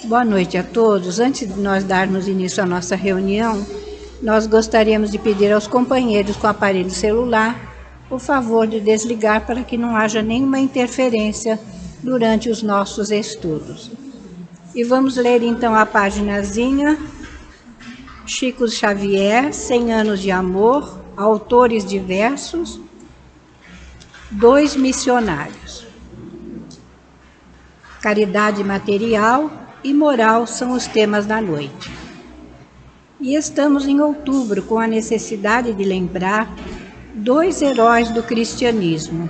Boa noite a todos. Antes de nós darmos início à nossa reunião, nós gostaríamos de pedir aos companheiros com aparelho celular o favor de desligar para que não haja nenhuma interferência durante os nossos estudos. E vamos ler então a paginazinha. Chico Xavier, 100 anos de amor, autores diversos, 2 missionários. Caridade material e moral são os temas da noite. E estamos em outubro com a necessidade de lembrar 2 heróis do cristianismo,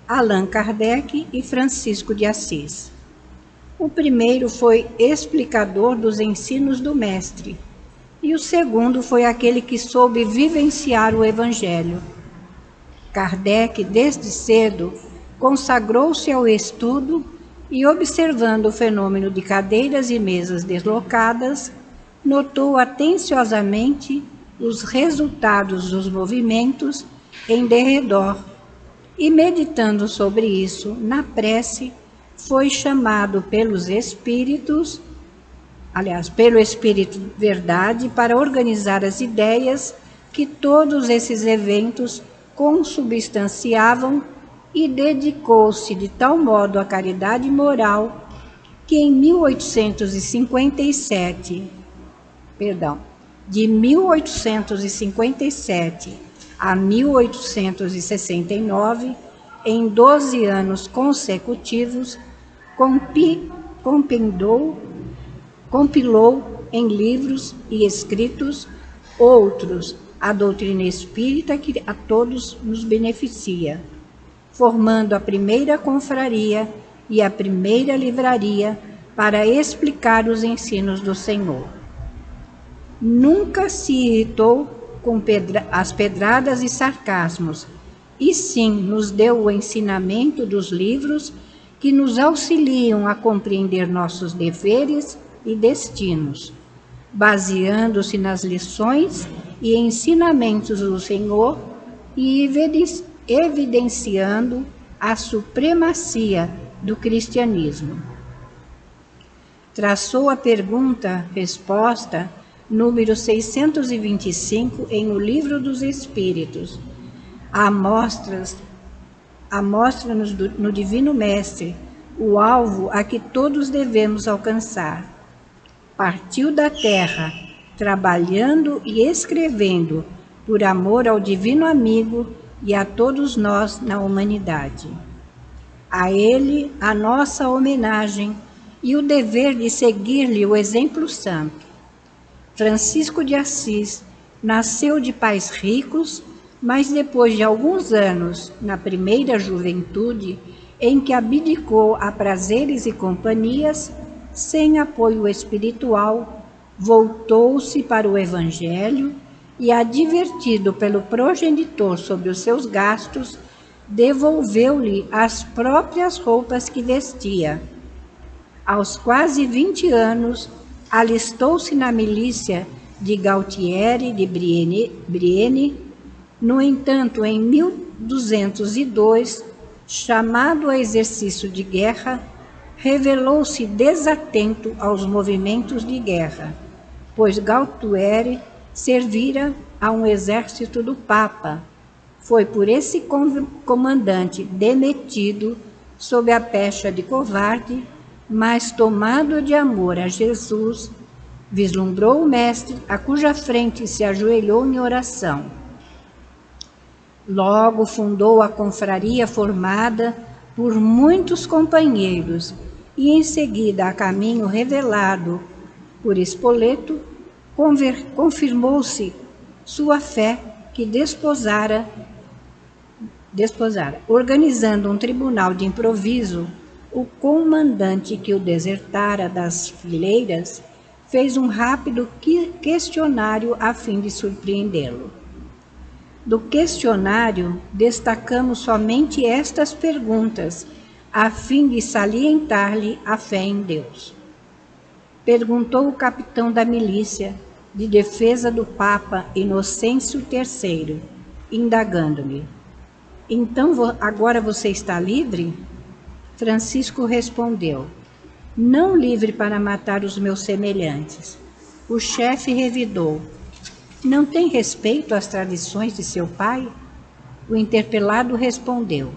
Allan Kardec e Francisco de Assis. O primeiro foi explicador dos ensinos do Mestre, e o segundo foi aquele que soube vivenciar o Evangelho. Kardec, desde cedo, consagrou-se ao estudo e, observando o fenômeno de cadeiras e mesas deslocadas, notou atenciosamente os resultados dos movimentos em derredor e, meditando sobre isso na prece, foi chamado pelos espíritos, pelo Espírito Verdade, para organizar as ideias que todos esses eventos consubstanciavam e dedicou-se de tal modo à caridade moral que de 1857 a 1869, em 12 anos consecutivos, compilou em livros e escritos outros a doutrina espírita que a todos nos beneficia, formando a primeira confraria e a primeira livraria para explicar os ensinos do Senhor. Nunca se irritou com as pedradas e sarcasmos, e sim nos deu o ensinamento dos livros que nos auxiliam a compreender nossos deveres e destinos, baseando-se nas lições e ensinamentos do Senhor e evidenciando a supremacia do cristianismo. Traçou a pergunta-resposta número 625 em O Livro dos Espíritos. Amostra-nos no Divino Mestre o alvo a que todos devemos alcançar. Partiu da terra, trabalhando e escrevendo por amor ao Divino Amigo e a todos nós na humanidade. A ele a nossa homenagem e o dever de seguir-lhe o exemplo santo. Francisco de Assis nasceu de pais ricos, mas depois de alguns anos, na primeira juventude, em que abdicou a prazeres e companhias, sem apoio espiritual, voltou-se para o Evangelho e, advertido pelo progenitor sobre os seus gastos, devolveu-lhe as próprias roupas que vestia. Aos quase 20 anos, alistou-se na milícia de Gautieri de Brienne. No entanto, em 1202, chamado a exercício de guerra, revelou-se desatento aos movimentos de guerra, pois Gautieri servira a um exército do Papa. Foi por esse comandante demitido sob a pecha de covarde, mas tomado de amor a Jesus, vislumbrou o Mestre, a cuja frente se ajoelhou em oração. Logo fundou a confraria formada por muitos companheiros e, em seguida, a caminho revelado por Spoleto, confirmou-se sua fé que desposara, organizando um tribunal de improviso. O comandante que o desertara das fileiras fez um rápido questionário a fim de surpreendê-lo. Do questionário, destacamos somente estas perguntas, a fim de salientar-lhe a fé em Deus. Perguntou o capitão da milícia de defesa do Papa Inocêncio III, indagando-lhe: então agora você está livre? Francisco respondeu: não livre para matar os meus semelhantes. O chefe revidou: não tem respeito às tradições de seu pai? O interpelado respondeu: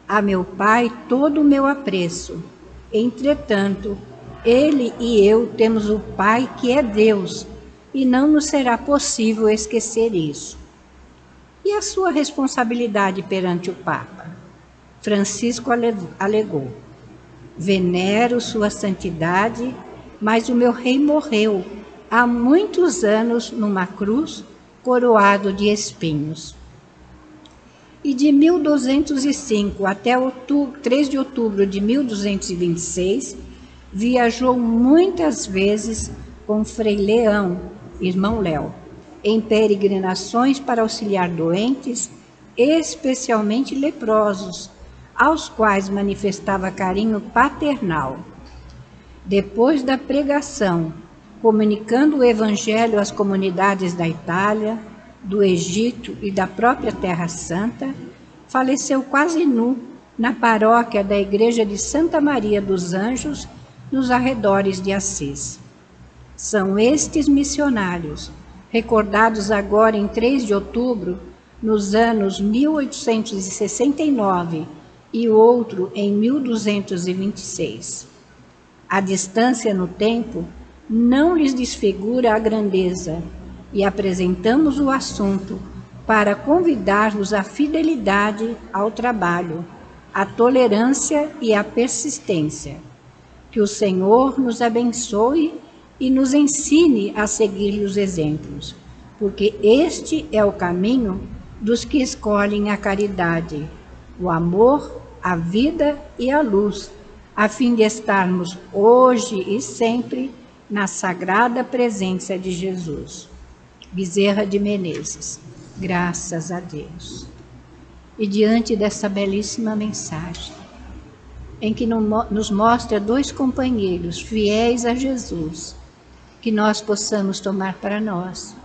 a meu pai todo o meu apreço. Entretanto, ele e eu temos o Pai que é Deus, e não nos será possível esquecer isso. E a sua responsabilidade perante o Papa? Francisco alegou: venero sua santidade, mas o meu rei morreu há muitos anos numa cruz, coroado de espinhos. E de 1205 até 3 de outubro de 1226, viajou muitas vezes com Frei Leão, irmão Léo, em peregrinações para auxiliar doentes, especialmente leprosos, aos quais manifestava carinho paternal. Depois da pregação, comunicando o Evangelho às comunidades da Itália, do Egito e da própria Terra Santa, faleceu quase nu na paróquia da Igreja de Santa Maria dos Anjos, nos arredores de Assis. São estes missionários, recordados agora em 3 de outubro, nos anos 1869 e o outro em 1226. A distância no tempo não lhes desfigura a grandeza, e apresentamos o assunto para convidar-vos à fidelidade ao trabalho, à tolerância e à persistência. Que o Senhor nos abençoe e nos ensine a seguir os exemplos, porque este é o caminho dos que escolhem a caridade, o amor, a vida e a luz, a fim de estarmos hoje e sempre na sagrada presença de Jesus. Bezerra de Menezes, graças a Deus. E diante dessa belíssima mensagem, em que nos mostra 2 companheiros fiéis a Jesus, que nós possamos tomar para nós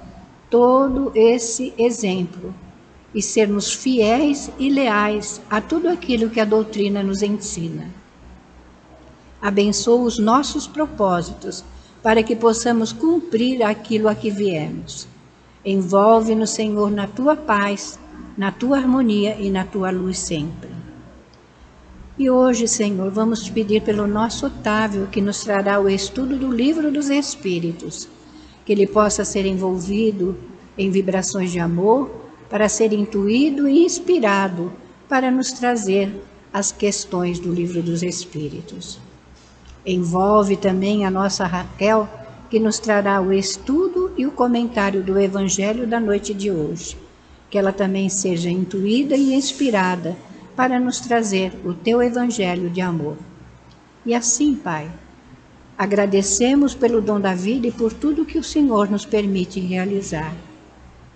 todo esse exemplo e sermos fiéis e leais a tudo aquilo que a doutrina nos ensina. Abençoa os nossos propósitos para que possamos cumprir aquilo a que viemos. Envolve-nos, Senhor, na tua paz, na tua harmonia e na tua luz sempre. E hoje, Senhor, vamos te pedir pelo nosso Otávio, que nos trará o estudo do Livro dos Espíritos, que ele possa ser envolvido em vibrações de amor, para ser intuído e inspirado para nos trazer as questões do Livro dos Espíritos. Envolve também a nossa Raquel, que nos trará o estudo e o comentário do Evangelho da noite de hoje. Que ela também seja intuída e inspirada para nos trazer o teu Evangelho de amor. E assim, Pai, agradecemos pelo dom da vida e por tudo que o Senhor nos permite realizar.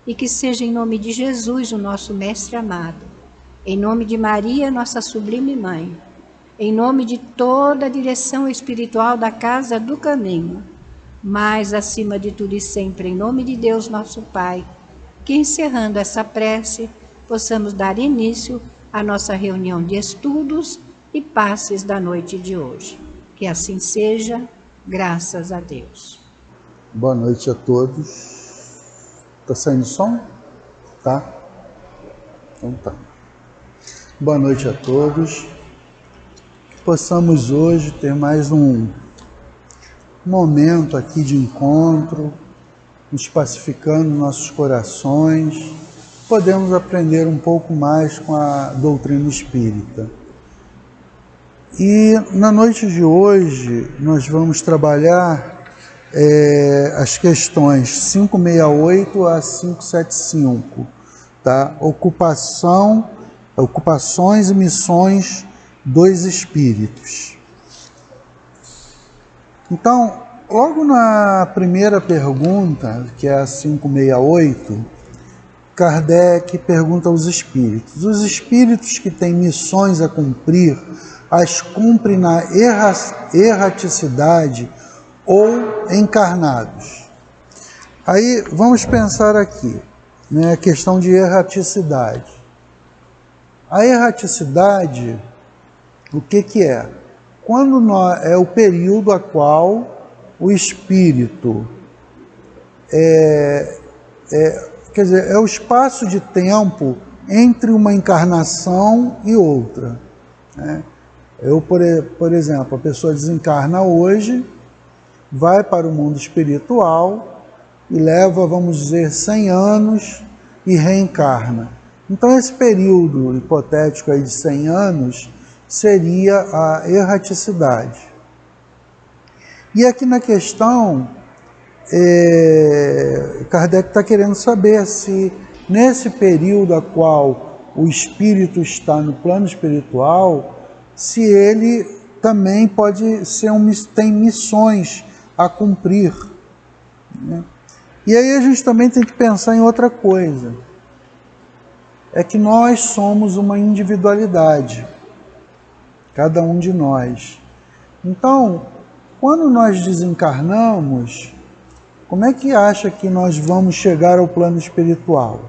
E que seja em nome de Jesus, o nosso Mestre amado, em nome de Maria, nossa sublime Mãe, em nome de toda a direção espiritual da Casa do Caminho, mas, acima de tudo e sempre, em nome de Deus, nosso Pai, que encerrando essa prece, possamos dar início à nossa reunião de estudos e passes da noite de hoje. Que assim seja, graças a Deus. Boa noite a todos. Tá saindo som? Tá? Então tá. Boa noite a todos. Que possamos hoje ter mais um momento aqui de encontro, nos pacificando nossos corações, podemos aprender um pouco mais com a doutrina espírita. E na noite de hoje nós vamos trabalhar as questões 568 a 575, tá? Ocupações e missões dos espíritos. Então, logo na primeira pergunta, que é a 568, Kardec pergunta aos espíritos: os espíritos que têm missões a cumprir, as cumprem na erraticidade ou encarnados? Aí vamos pensar aqui, né, a questão de erraticidade. A erraticidade, o que é? é o período a qual o espírito quer dizer, é o espaço de tempo entre uma encarnação e outra, né? Por exemplo, a pessoa desencarna hoje, vai para o mundo espiritual e leva, vamos dizer, 100 anos e reencarna. Então, esse período hipotético aí de 100 anos seria a erraticidade. E aqui na questão, Kardec está querendo saber se nesse período a qual o espírito está no plano espiritual, se ele também pode ser tem missões a cumprir, né? E aí a gente também tem que pensar em outra coisa, é que nós somos uma individualidade, cada um de nós. Então, quando nós desencarnamos, como é que acha que nós vamos chegar ao plano espiritual?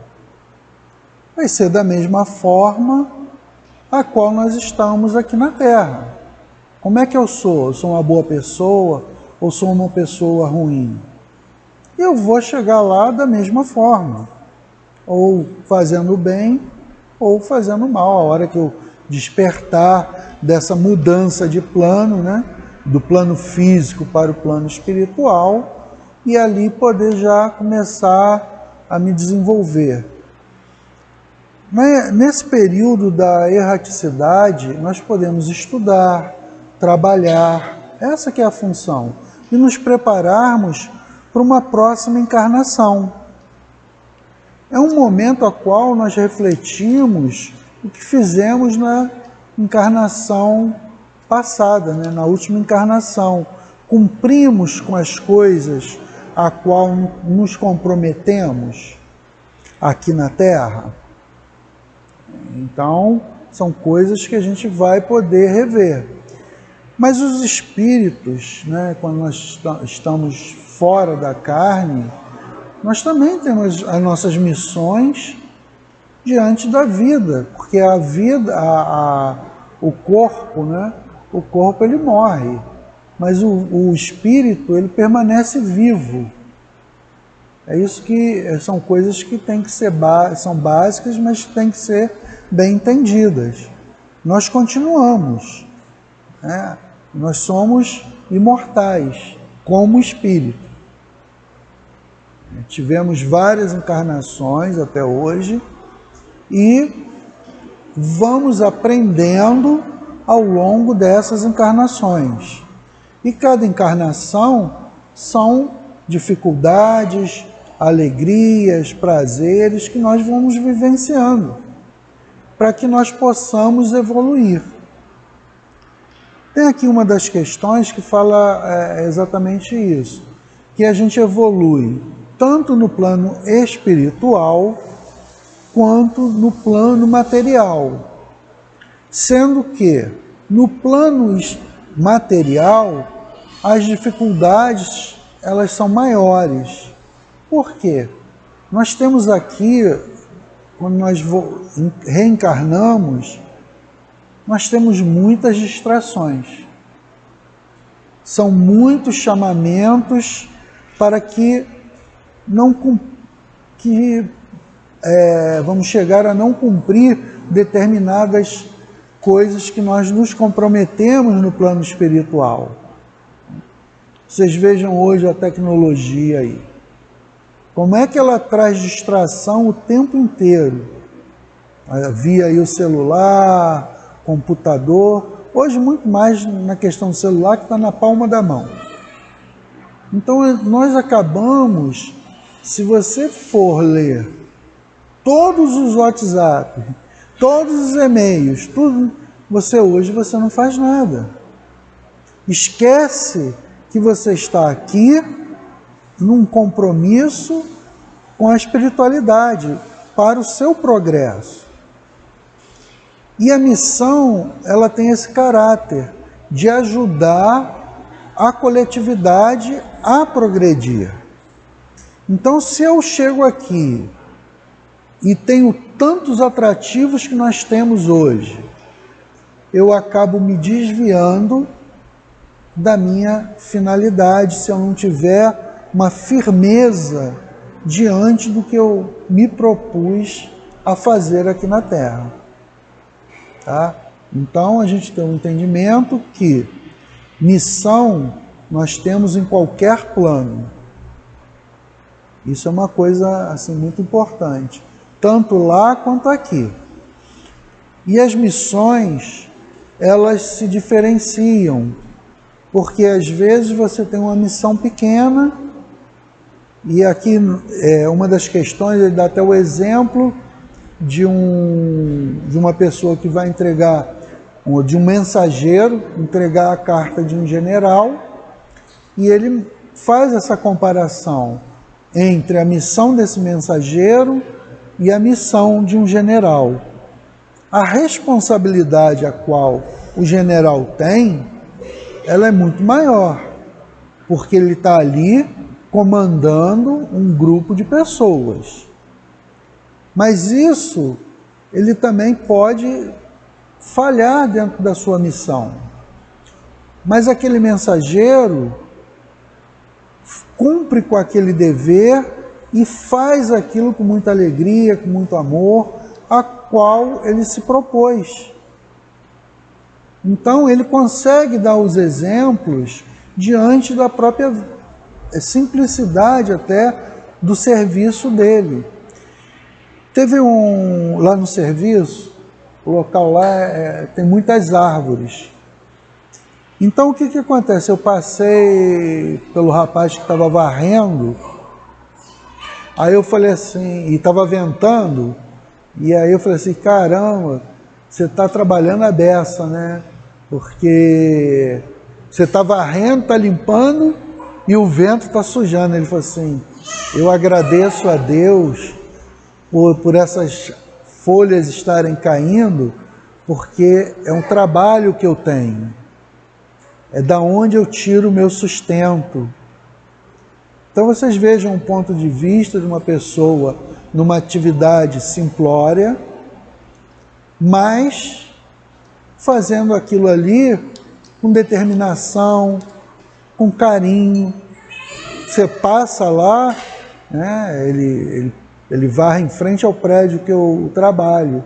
Vai ser da mesma forma a qual nós estamos aqui na Terra. Como é que eu sou? Eu sou uma boa pessoa ou sou uma pessoa ruim? Eu vou chegar lá da mesma forma, ou fazendo bem ou fazendo mal. A hora que eu despertar dessa mudança de plano, né, do plano físico para o plano espiritual, e ali poder já começar a me desenvolver. Nesse período da erraticidade, nós podemos estudar, trabalhar, essa que é a função, e nos prepararmos para uma próxima encarnação. É um momento a qual nós refletimos o que fizemos na encarnação passada, né? Na última encarnação. Cumprimos com as coisas a qual nos comprometemos aqui na Terra. Então, são coisas que a gente vai poder rever. Mas os espíritos, né, quando nós estamos fora da carne, nós também temos as nossas missões diante da vida, porque a vida, o corpo, né, o corpo ele morre, mas o espírito ele permanece vivo. É isso que são coisas que tem que ser são básicas, mas tem que ser bem entendidas. Nós continuamos, né? Nós somos imortais como espírito. Tivemos várias encarnações até hoje e vamos aprendendo ao longo dessas encarnações. E cada encarnação são dificuldades, alegrias, prazeres que nós vamos vivenciando para que nós possamos evoluir. Tem aqui uma das questões que fala exatamente isso, que a gente evolui tanto no plano espiritual quanto no plano material, sendo que no plano material as dificuldades elas são maiores. Por quê? Nós temos aqui, quando nós reencarnamos, nós temos muitas distrações. São muitos chamamentos para que vamos chegar a não cumprir determinadas coisas que nós nos comprometemos no plano espiritual. Vocês vejam hoje a tecnologia aí. Como é que ela traz distração o tempo inteiro? Via aí o celular, computador, hoje muito mais na questão do celular que está na palma da mão. Então nós acabamos, se você for ler todos os WhatsApp, todos os e-mails, tudo, hoje você não faz nada. Esquece que você está aqui num compromisso com a espiritualidade para o seu progresso. E a missão, ela tem esse caráter de ajudar a coletividade a progredir. Então, se eu chego aqui e tenho tantos atrativos que nós temos hoje, eu acabo me desviando da minha finalidade, se eu não tiver uma firmeza diante do que eu me propus a fazer aqui na Terra. Tá? Então a gente tem um entendimento que missão nós temos em qualquer plano. Isso é uma coisa assim muito importante, tanto lá quanto aqui. E as missões, elas se diferenciam, porque às vezes você tem uma missão pequena, e aqui uma das questões, ele dá até o exemplo de uma pessoa que vai entregar, ou de um mensageiro, entregar a carta de um general, e ele faz essa comparação entre a missão desse mensageiro e a missão de um general. A responsabilidade a qual o general tem, ela é muito maior, porque ele está ali comandando um grupo de pessoas. Mas isso, ele também pode falhar dentro da sua missão. Mas aquele mensageiro cumpre com aquele dever e faz aquilo com muita alegria, com muito amor, a qual ele se propôs. Então ele consegue dar os exemplos diante da própria simplicidade até do serviço dele. Teve lá no serviço, o local lá tem muitas árvores. Então o que acontece? Eu passei pelo rapaz que estava varrendo, aí eu falei assim, e estava ventando, e aí eu falei assim, caramba, você está trabalhando a beça, né? Porque você está varrendo, está limpando, e o vento está sujando. Ele falou assim, eu agradeço a Deus por essas folhas estarem caindo, porque é um trabalho que eu tenho. É da onde eu tiro o meu sustento. Então vocês vejam um ponto de vista de uma pessoa numa atividade simplória, mas fazendo aquilo ali com determinação, com carinho. Você passa lá, né, ele varre em frente ao prédio que eu trabalho,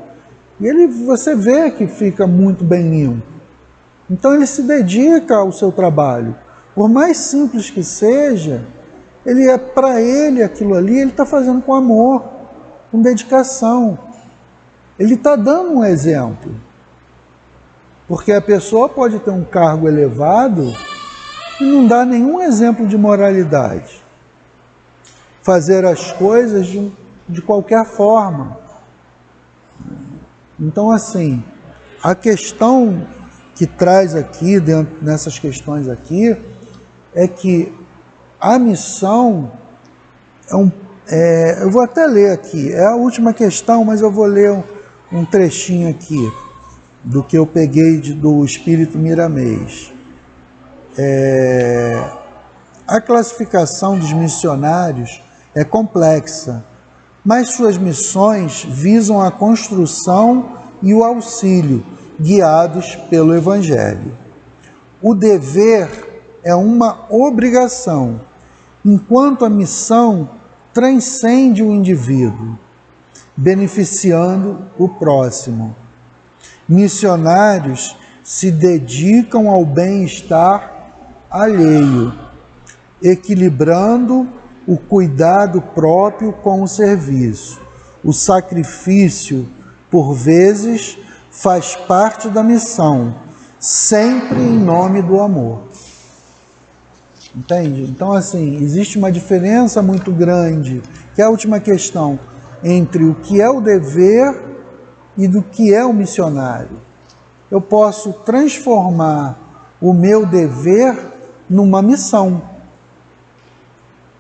e você vê que fica muito bem limpo. Então ele se dedica ao seu trabalho. Por mais simples que seja, para ele aquilo ali, ele está fazendo com amor, com dedicação. Ele está dando um exemplo. Porque a pessoa pode ter um cargo elevado e não dá nenhum exemplo de moralidade. Fazer as coisas de qualquer forma. Então, assim, a questão que traz aqui, nessas questões aqui, é que a missão eu vou até ler aqui, é a última questão, mas eu vou ler um trechinho aqui, do que eu peguei do Espírito Miramês. A classificação dos missionários é complexa, mas suas missões visam a construção e o auxílio, guiados pelo Evangelho. O dever é uma obrigação, enquanto a missão transcende o indivíduo, beneficiando o próximo. Missionários se dedicam ao bem-estar alheio, equilibrando o cuidado próprio com o serviço. O sacrifício, por vezes, faz parte da missão, sempre em nome do amor. Entende? Então, assim, existe uma diferença muito grande, que é a última questão, entre o que é o dever e do que é o missionário. Eu posso transformar o meu dever numa missão.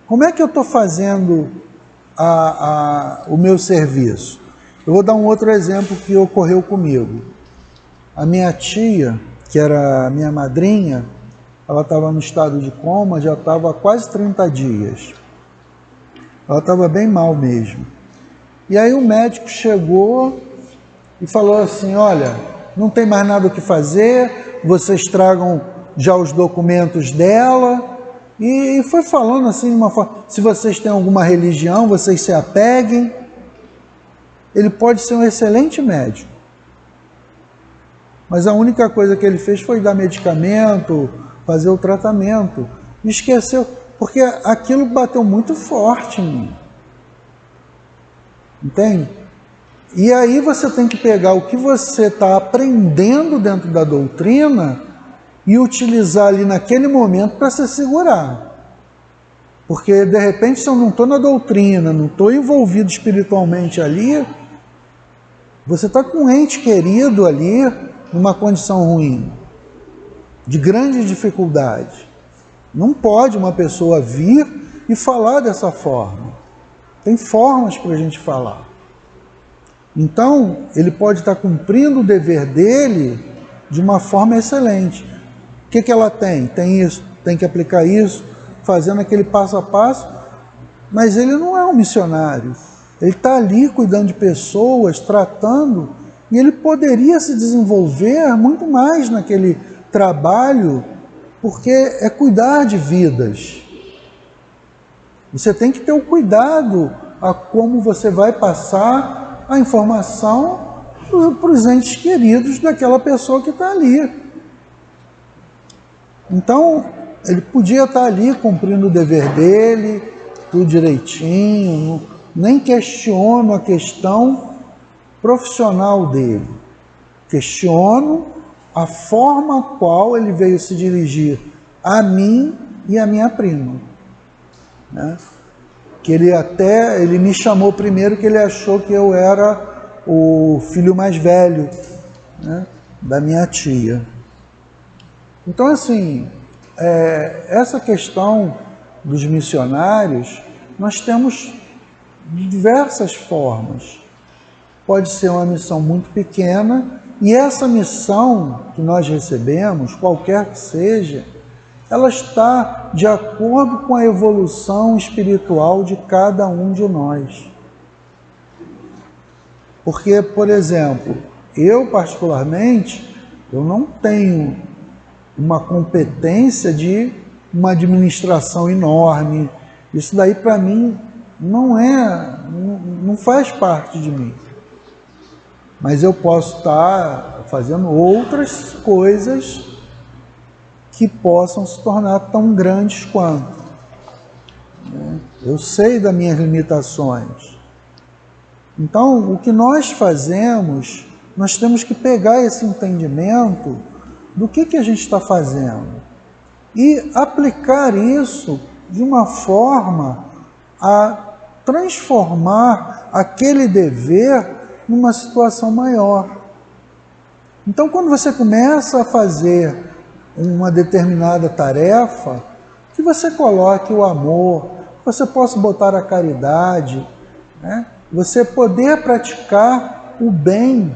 Como é que eu estou fazendo o meu serviço? Eu vou dar um outro exemplo que ocorreu comigo. A minha tia, que era a minha madrinha, ela estava no estado de coma, já estava há quase 30 dias. Ela estava bem mal mesmo. E aí o médico chegou e falou assim, olha, não tem mais nada o que fazer, vocês tragam já os documentos dela e foi falando assim de uma forma, se vocês têm alguma religião, vocês se apeguem. Ele pode ser um excelente médico, mas a única coisa que ele fez foi dar medicamento, fazer o tratamento. Esqueceu, porque aquilo bateu muito forte em mim. Entende? E aí você tem que pegar o que você está aprendendo dentro da doutrina e utilizar ali naquele momento para se segurar. Porque de repente, se eu não estou na doutrina, não estou envolvido espiritualmente ali, você está com um ente querido ali numa condição ruim, de grande dificuldade. Não pode uma pessoa vir e falar dessa forma. Tem formas para a gente falar. Então, ele pode estar cumprindo o dever dele de uma forma excelente. O que ela tem? Tem isso, tem que aplicar isso, fazendo aquele passo a passo, mas ele não é um missionário. Ele está ali cuidando de pessoas, tratando, e ele poderia se desenvolver muito mais naquele trabalho, porque é cuidar de vidas. Você tem que ter o cuidado a como você vai passar a informação para os entes queridos daquela pessoa que está ali. Então, ele podia estar ali cumprindo o dever dele, tudo direitinho, nem questiono a questão profissional dele. Questiono a forma qual ele veio se dirigir a mim e a minha prima. Né? Que ele me chamou primeiro que ele achou que eu era o filho mais velho, né, da minha tia. Então, assim, essa questão dos missionários, nós temos diversas formas. Pode ser uma missão muito pequena, e essa missão que nós recebemos, qualquer que seja, ela está de acordo com a evolução espiritual de cada um de nós. Porque, por exemplo, eu particularmente, eu não tenho uma competência de uma administração enorme. Isso daí para mim não faz parte de mim. Mas eu posso estar fazendo outras coisas que possam se tornar tão grandes quanto. Eu sei das minhas limitações. Então, o que nós fazemos, nós temos que pegar esse entendimento do que a gente está fazendo e aplicar isso de uma forma a transformar aquele dever numa situação maior. Então, quando você começa a fazer uma determinada tarefa, que você coloque o amor, que você possa botar a caridade, né? Você poder praticar o bem,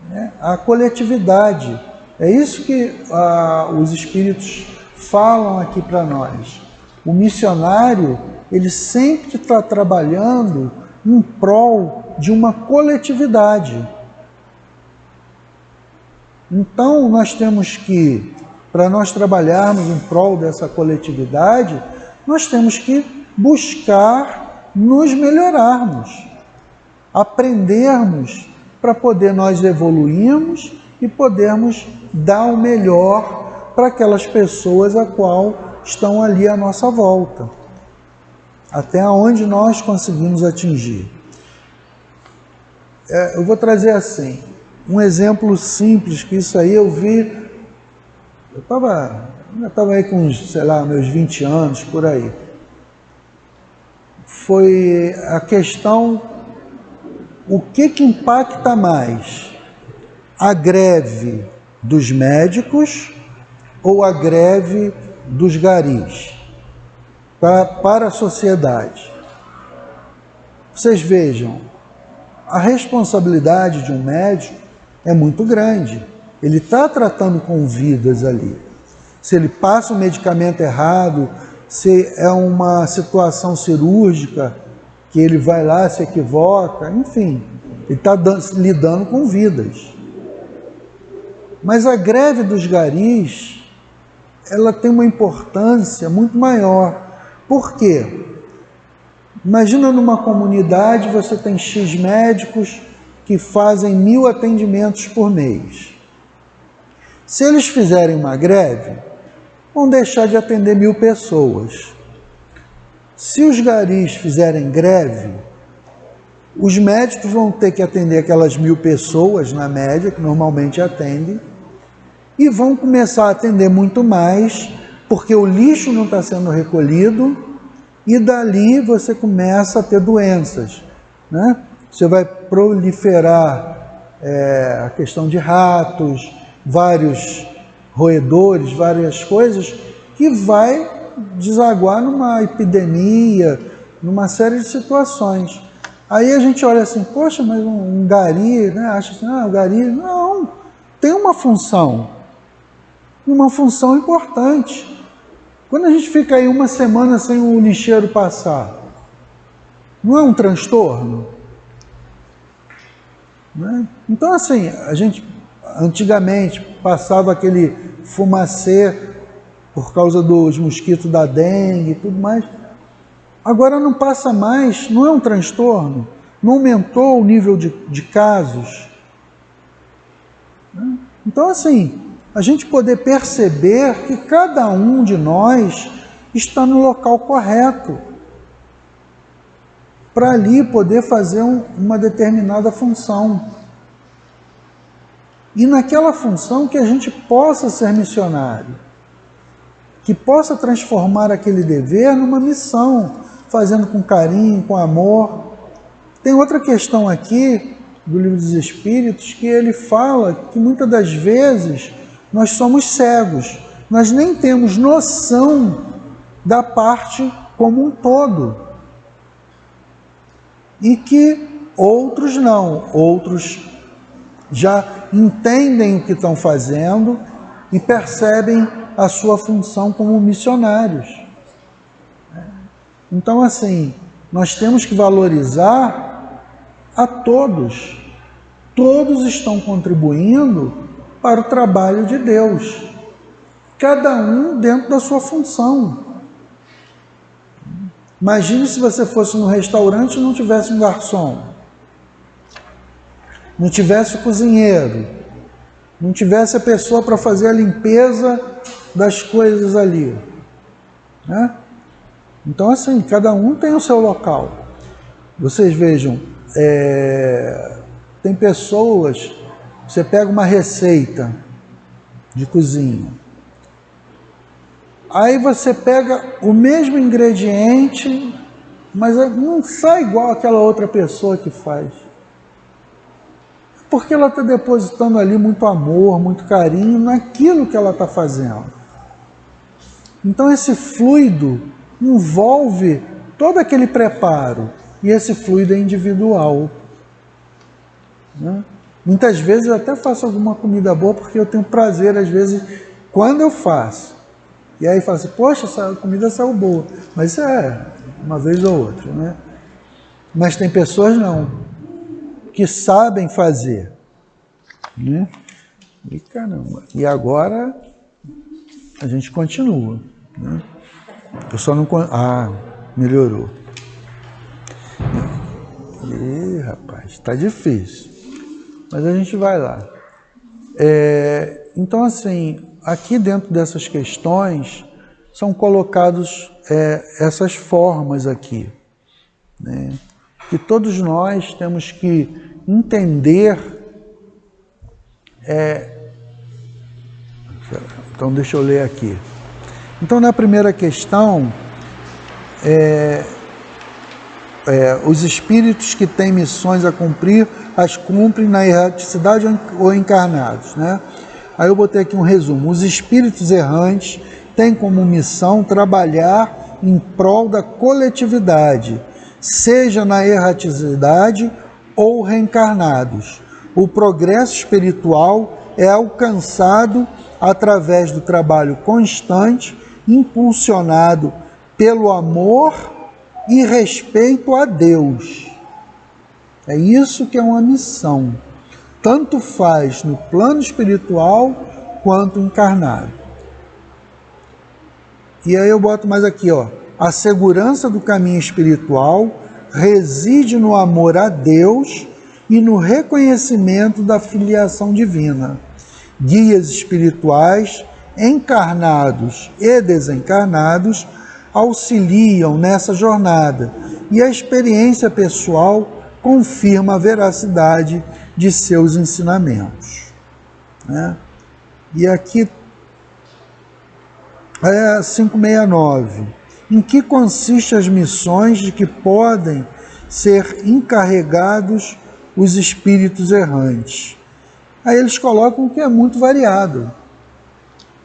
né? A coletividade. É isso que os espíritos falam aqui para nós. O missionário, ele sempre está trabalhando em prol de uma coletividade. Então, nós temos que, para nós trabalharmos em prol dessa coletividade, nós temos que buscar nos melhorarmos, aprendermos para poder nós evoluirmos e podermos dar o melhor para aquelas pessoas a qual estão ali à nossa volta, até onde nós conseguimos atingir. Eu vou trazer assim, um exemplo simples, que isso aí eu vi, eu estava aí com, sei lá, meus 20 anos, por aí. Foi a questão, o que impacta mais? A greve dos médicos ou a greve dos garis para a sociedade? Vocês vejam, a responsabilidade de um médico é muito grande. Ele está tratando com vidas ali. Se ele passa o medicamento errado, se é uma situação cirúrgica, que ele vai lá, se equivoca, enfim, ele está lidando com vidas. Mas a greve dos garis ela tem uma importância muito maior. Por quê? Imagina numa comunidade você tem X médicos que fazem 1000 atendimentos por mês. Se eles fizerem uma greve, vão deixar de atender 1000 pessoas. Se os garis fizerem greve, os médicos vão ter que atender aquelas 1000 pessoas, na média, que normalmente atendem, e vão começar a atender muito mais, porque o lixo não está sendo recolhido, e dali você começa a ter doenças, né? Você vai proliferar a questão de ratos, vários roedores, várias coisas, que vai desaguar numa epidemia, numa série de situações. Aí a gente olha assim, poxa, mas um gari, né? Acha assim, o gari, não, tem uma função importante. Quando a gente fica aí uma semana sem o lixeiro passar, não é um transtorno? Né? Então, assim, a gente antigamente passava aquele fumacê por causa dos mosquitos da dengue e tudo mais. Agora não passa mais, não é um transtorno? Não aumentou o nível de casos? Né? Então, assim, a gente poder perceber que cada um de nós está no local correto para ali poder fazer uma determinada função. E naquela função que a gente possa ser missionário, que possa transformar aquele dever numa missão, fazendo com carinho, com amor. Tem outra questão aqui do Livro dos Espíritos que ele fala que muitas das vezes nós somos cegos, nós nem temos noção da parte como um todo. E que outros não, outros já entendem o que estão fazendo e percebem a sua função como missionários. Então, assim, nós temos que valorizar a todos. Todos estão contribuindo para o trabalho de Deus, cada um dentro da sua função. Imagine se você fosse num restaurante e não tivesse um garçom, não tivesse o cozinheiro, não tivesse a pessoa para fazer a limpeza das coisas ali, né? Então, assim, cada um tem o seu local. Vocês vejam, tem pessoas, você pega uma receita de cozinha, aí você pega o mesmo ingrediente, mas não sai igual aquela outra pessoa que faz. Porque ela está depositando ali muito amor, muito carinho naquilo que ela está fazendo. Então esse fluido envolve todo aquele preparo, e esse fluido é individual. Né? Muitas vezes eu até faço alguma comida boa porque eu tenho prazer, às vezes, quando eu faço. E aí fala assim, poxa, essa comida saiu boa. Mas isso é uma vez ou outra, né? Mas tem pessoas não, que sabem fazer. Né? E caramba, e agora a gente continua. Né? Eu só não... melhorou. Ih, rapaz, está difícil. Mas a gente vai lá. Então, assim, aqui dentro dessas questões são colocados essas formas aqui, né? Que todos nós temos que entender. Então, deixa eu ler aqui. Então, na primeira questão, os espíritos que têm missões a cumprir, as cumprem na erraticidade ou encarnados, né? Aí eu botei aqui um resumo. Os espíritos errantes têm como missão trabalhar em prol da coletividade, seja na erraticidade ou reencarnados. O progresso espiritual é alcançado através do trabalho constante, impulsionado pelo amor e respeito a Deus. É isso que é uma missão, tanto faz no plano espiritual quanto encarnado. E aí eu boto mais aqui, ó. A segurança do caminho espiritual reside no amor a Deus e no reconhecimento da filiação divina. Guias espirituais, encarnados e desencarnados, auxiliam nessa jornada e a experiência pessoal confirma a veracidade de seus ensinamentos. Né? E aqui é 569. Em que consistem as missões de que podem ser encarregados os espíritos errantes? Aí eles colocam que é muito variado.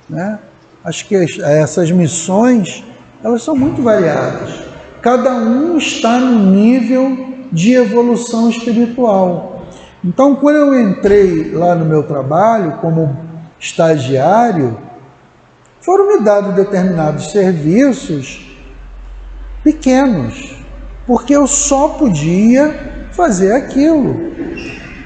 Né? Acho que essas missões, elas são muito variadas. Cada um está no nível de evolução espiritual. Então, quando eu entrei lá no meu trabalho como estagiário, foram me dados determinados serviços pequenos, porque eu só podia fazer aquilo.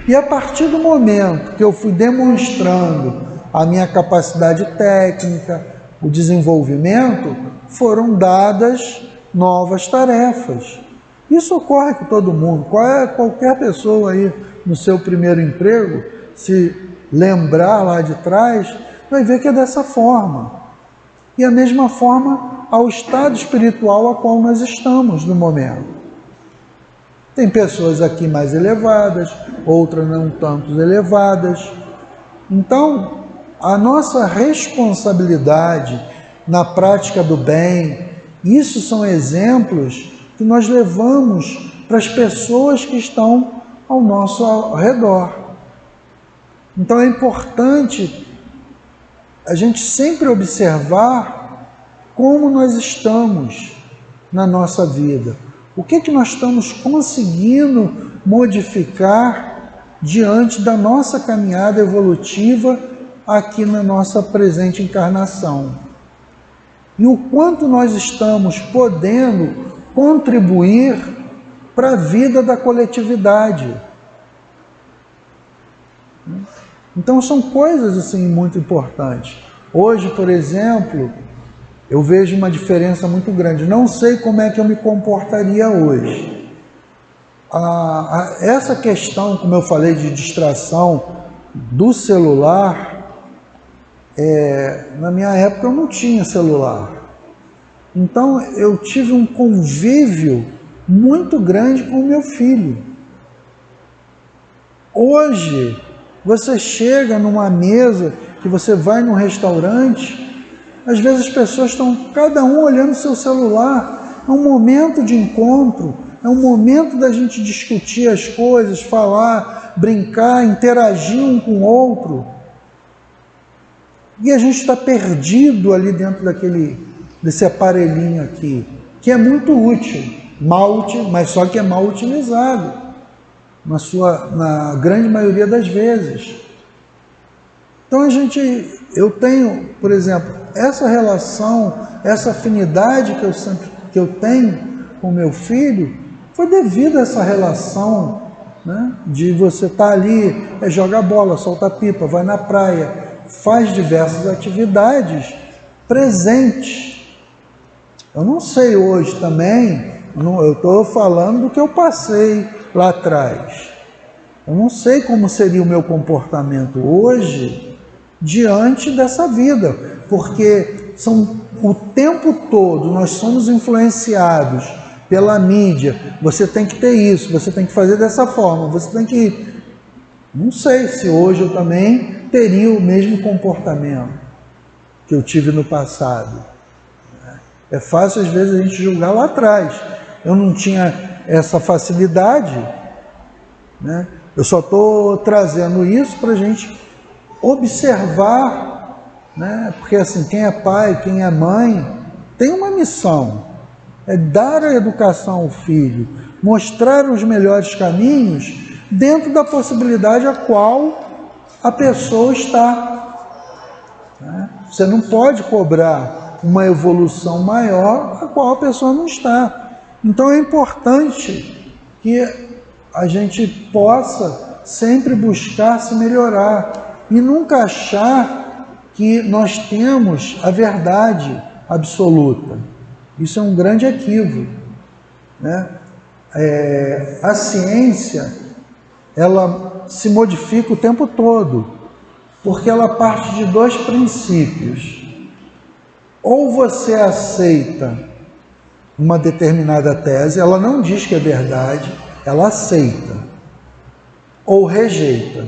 E a partir do momento que eu fui demonstrando a minha capacidade técnica, o desenvolvimento, foram dadas novas tarefas. Isso ocorre com todo mundo. Qualquer pessoa aí no seu primeiro emprego, se lembrar lá de trás, vai ver que é dessa forma. E a mesma forma ao estado espiritual a qual nós estamos no momento. Tem pessoas aqui mais elevadas, outras não tanto elevadas. Então, a nossa responsabilidade na prática do bem, isso são exemplos que nós levamos para as pessoas que estão ao nosso redor. Então é importante a gente sempre observar como nós estamos na nossa vida. O que nós estamos conseguindo modificar diante da nossa caminhada evolutiva aqui na nossa presente encarnação. E o quanto nós estamos podendo contribuir para a vida da coletividade. Então são coisas assim muito importantes. Hoje, por exemplo, eu vejo uma diferença muito grande. Não sei como é que eu me comportaria hoje. Essa questão, como eu falei, de distração do celular, na minha época eu não tinha celular. Então eu tive um convívio muito grande com o meu filho. Hoje, você chega numa mesa, que você vai num restaurante, às vezes as pessoas estão cada um olhando o seu celular. É um momento de encontro, é um momento da gente discutir as coisas, falar, brincar, interagir um com o outro. E a gente está perdido ali dentro desse aparelhinho aqui, que é muito útil, mas só que é mal utilizado, na grande maioria das vezes. Então eu tenho, por exemplo, essa relação, essa afinidade que eu tenho com meu filho, foi devido a essa relação, né, de você estar ali, joga bola, solta pipa, vai na praia, faz diversas atividades presentes. Eu não sei hoje também, eu estou falando do que eu passei lá atrás. Eu não sei como seria o meu comportamento hoje diante dessa vida, porque o tempo todo nós somos influenciados pela mídia. Você tem que ter isso, você tem que fazer dessa forma, você tem que... Não sei se hoje eu também teria o mesmo comportamento que eu tive no passado. É fácil às vezes a gente julgar lá atrás. Eu não tinha essa facilidade, né? Eu só estou trazendo isso para a gente observar, né? Porque assim, quem é pai, quem é mãe, tem uma missão, é dar a educação ao filho, mostrar os melhores caminhos dentro da possibilidade a qual a pessoa está. Né? Você não pode cobrar uma evolução maior a qual a pessoa não está. Então é importante que a gente possa sempre buscar se melhorar e nunca achar que nós temos a verdade, absoluta. Isso é um grande equívoco, né? A ciência, ela se modifica o tempo todo, porque ela parte de dois princípios. Ou você aceita uma determinada tese, ela não diz que é verdade, ela aceita, ou rejeita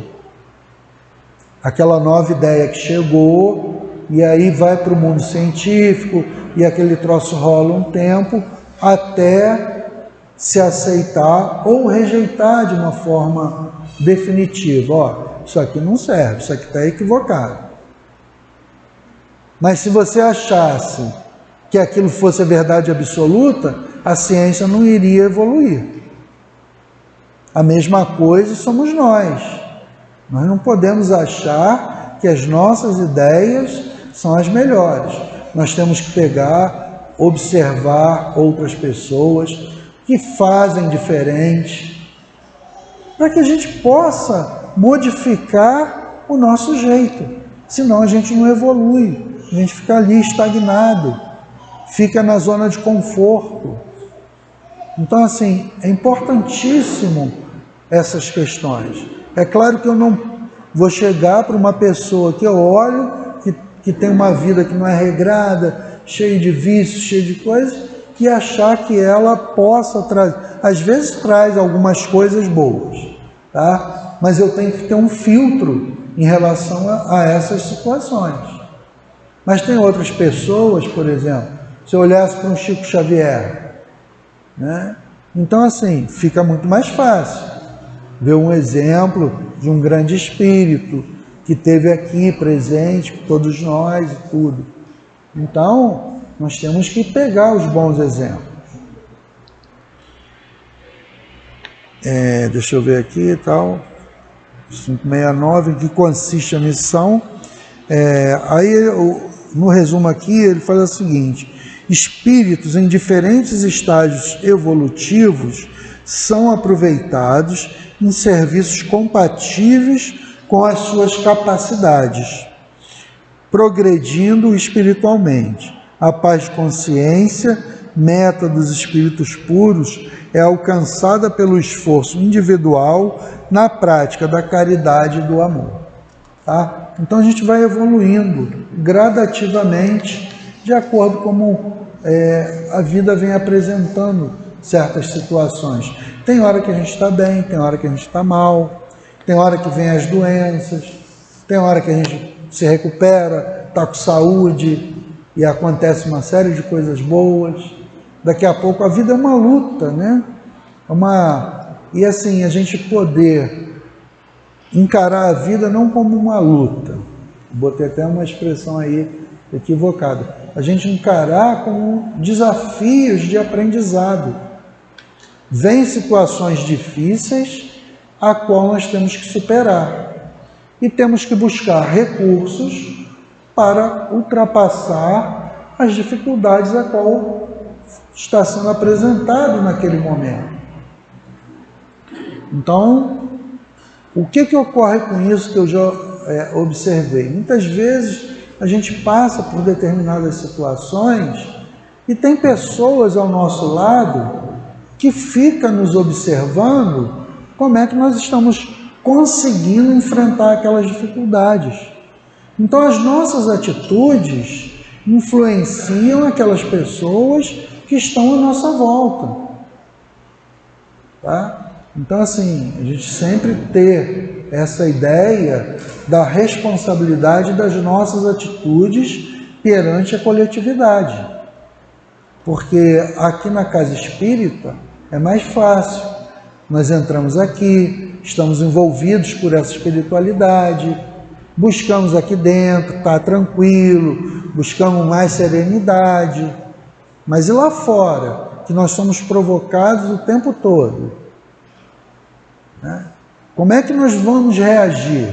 aquela nova ideia que chegou, e aí vai para o mundo científico, e aquele troço rola um tempo, até se aceitar ou rejeitar de uma forma definitiva. Ó, isso aqui não serve, isso aqui está equivocado. Mas se você achasse que aquilo fosse a verdade absoluta, a ciência não iria evoluir. A mesma coisa somos nós. Nós não podemos achar que as nossas ideias são as melhores. Nós temos que pegar, observar outras pessoas que fazem diferente, para que a gente possa modificar o nosso jeito. Senão a gente não evolui, a gente fica ali estagnado, fica na zona de conforto. Então, assim, é importantíssimo essas questões. É claro que eu não vou chegar para uma pessoa que eu olho, que tem uma vida que não é regrada, cheia de vícios, cheia de coisas, e achar que ela possa trazer. Às vezes traz algumas coisas boas, tá? Mas eu tenho que ter um filtro em relação a essas situações. Mas tem outras pessoas, por exemplo, se eu olhasse para um Chico Xavier, né? Então, assim, fica muito mais fácil ver um exemplo de um grande espírito que esteve aqui presente com todos nós e tudo. Então, nós temos que pegar os bons exemplos. Deixa eu ver aqui e tal. 569, em que consiste a missão. Aí, no resumo aqui, ele fala o seguinte: espíritos em diferentes estágios evolutivos são aproveitados em serviços compatíveis com as suas capacidades, progredindo espiritualmente. A paz de consciência, meta dos espíritos puros, é alcançada pelo esforço individual na prática da caridade e do amor. Tá? Então a gente vai evoluindo gradativamente, de acordo com como a vida vem apresentando certas situações. Tem hora que a gente está bem, tem hora que a gente está mal, tem hora que vem as doenças, tem hora que a gente se recupera, está com saúde, e acontece uma série de coisas boas. Daqui a pouco a vida é uma luta, né? E assim, a gente poder encarar a vida não como uma luta. Botei até uma expressão aí equivocada. A gente encarar como desafios de aprendizado. Vem situações difíceis a qual nós temos que superar. E temos que buscar recursos para ultrapassar as dificuldades a qual está sendo apresentado naquele momento. Então, o que ocorre com isso que eu já observei? Muitas vezes a gente passa por determinadas situações e tem pessoas ao nosso lado que ficam nos observando como é que nós estamos conseguindo enfrentar aquelas dificuldades. Então as nossas atitudes influenciam aquelas pessoas que estão à nossa volta. Tá? Então assim, a gente sempre ter essa ideia da responsabilidade das nossas atitudes perante a coletividade. Porque aqui na casa espírita é mais fácil. Nós entramos aqui, estamos envolvidos por essa espiritualidade, buscamos aqui dentro, está tranquilo, buscamos mais serenidade. Mas e lá fora, que nós somos provocados o tempo todo? Né? Como é que nós vamos reagir?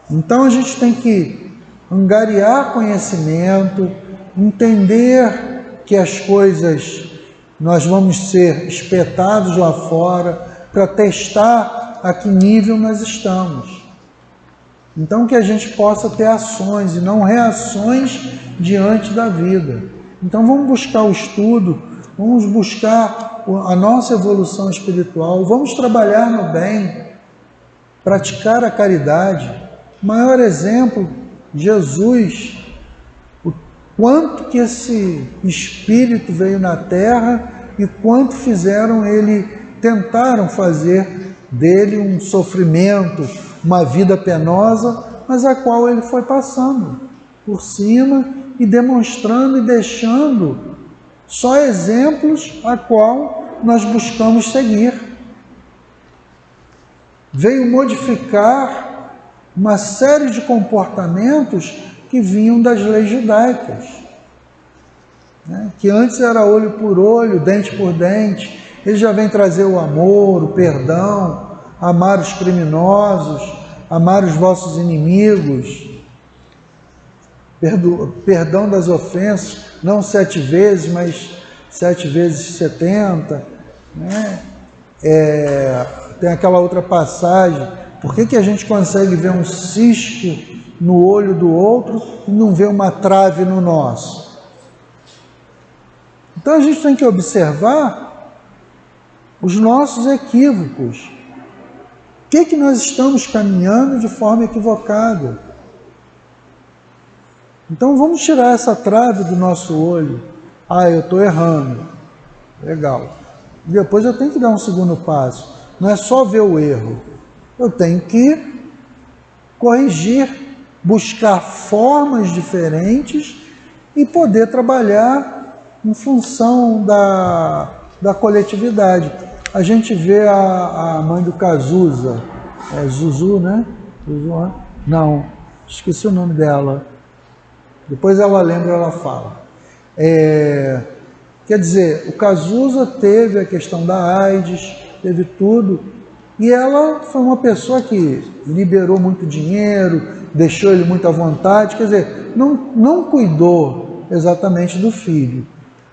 Então a gente tem que angariar conhecimento, entender que as coisas, nós vamos ser espetados lá fora para testar a que nível nós estamos. Então que a gente possa ter ações e não reações diante da vida. Então vamos buscar o estudo, vamos buscar a nossa evolução espiritual, vamos trabalhar no bem, praticar a caridade. Maior exemplo, Jesus, o quanto que esse Espírito veio na Terra e quanto tentaram fazer dele um sofrimento, uma vida penosa, mas a qual ele foi passando por cima e demonstrando e deixando só exemplos a qual nós buscamos seguir. Veio modificar uma série de comportamentos que vinham das leis judaicas, né? Que antes era olho por olho, dente por dente. Ele já vem trazer o amor, o perdão, amar os criminosos, amar os vossos inimigos, perdão das ofensas, não 7 vezes, mas 7 vezes 70, né? Tem aquela outra passagem, por que a gente consegue ver um cisco no olho do outro e não vê uma trave no nosso? Então a gente tem que observar os nossos equívocos. O que nós estamos caminhando de forma equivocada? Então vamos tirar essa trave do nosso olho. Eu estou errando. Legal. Depois eu tenho que dar um segundo passo. Não é só ver o erro. Eu tenho que corrigir, buscar formas diferentes e poder trabalhar em função da coletividade. A gente vê a mãe do Cazuza, Zuzu, né? Zuzu, não, esqueci o nome dela. Depois ela lembra, ela fala. Quer dizer, o Cazuza teve a questão da AIDS, teve tudo, e ela foi uma pessoa que liberou muito dinheiro, deixou ele muito à vontade, quer dizer, não cuidou exatamente do filho,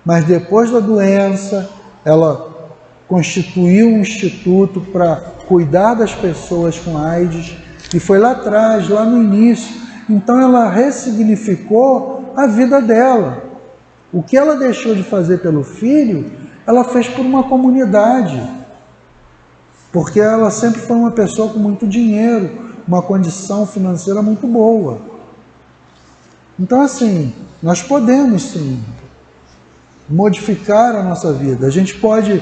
mas depois da doença, ela constituiu um instituto para cuidar das pessoas com AIDS, e foi lá atrás, lá no início. Então ela ressignificou a vida dela. O que ela deixou de fazer pelo filho, ela fez por uma comunidade, porque ela sempre foi uma pessoa com muito dinheiro, uma condição financeira muito boa. Então assim, nós podemos sim modificar a nossa vida. A gente pode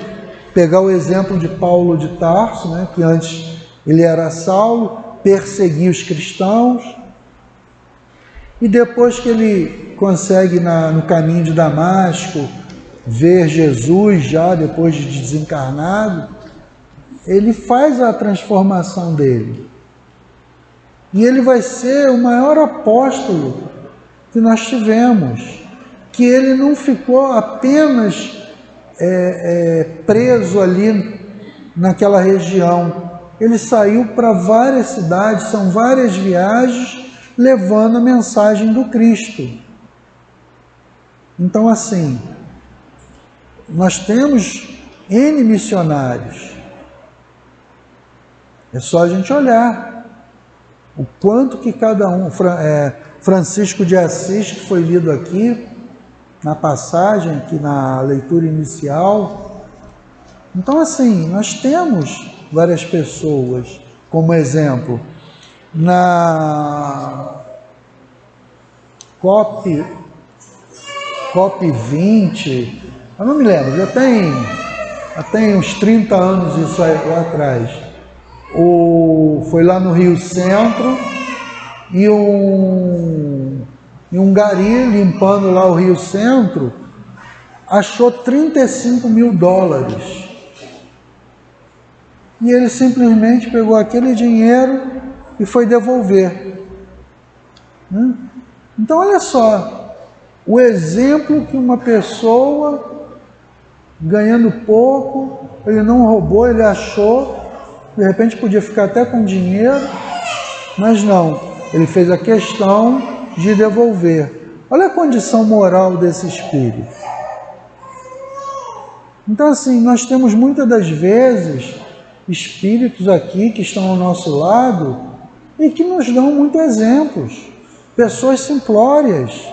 pegar o exemplo de Paulo de Tarso, né, que antes ele era Saulo, perseguia os cristãos, e depois que ele consegue no caminho de Damasco ver Jesus, já depois de desencarnado, ele faz a transformação dele. E ele vai ser o maior apóstolo que nós tivemos, que ele não ficou apenas preso ali naquela região. Ele saiu para várias cidades, são várias viagens, levando a mensagem do Cristo. Então assim, nós temos N missionários. É só a gente olhar o quanto que cada um... Francisco de Assis, que foi lido aqui, na passagem, aqui na leitura inicial. Então assim, nós temos várias pessoas, como exemplo, na COP20, eu não me lembro, já tem uns 30 anos isso aí, lá atrás. Foi lá no Rio Centro, e um gari limpando lá o Rio Centro achou 35 mil dólares. E ele simplesmente pegou aquele dinheiro e foi devolver. Então olha só, o exemplo que uma pessoa ganhando pouco, ele não roubou, ele achou, de repente podia ficar até com dinheiro, mas não, ele fez a questão de devolver. Olha a condição moral desse espírito. Então assim, nós temos muitas das vezes espíritos aqui que estão ao nosso lado e que nos dão muitos exemplos. Pessoas simplórias,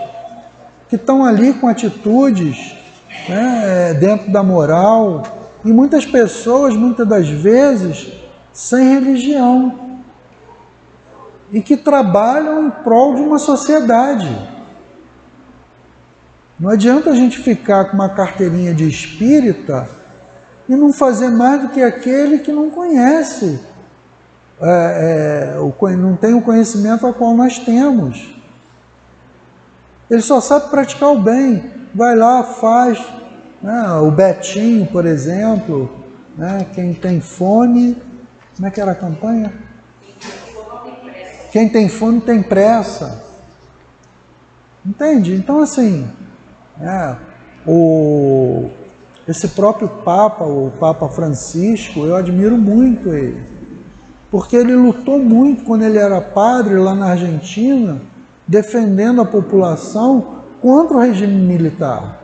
que estão ali com atitudes, né, dentro da moral, e muitas pessoas, muitas das vezes, sem religião, e que trabalham em prol de uma sociedade. Não adianta a gente ficar com uma carteirinha de espírita e não fazer mais do que aquele que não conhece, não tem o conhecimento a qual nós temos. Ele só sabe praticar o bem, vai lá, faz, né? O Betinho, por exemplo, né? Quem tem fome, como é que era a campanha? Quem tem fome tem pressa. Entende? Então, assim, esse próprio Papa, o Papa Francisco, eu admiro muito ele, porque ele lutou muito quando ele era padre lá na Argentina, defendendo a população contra o regime militar.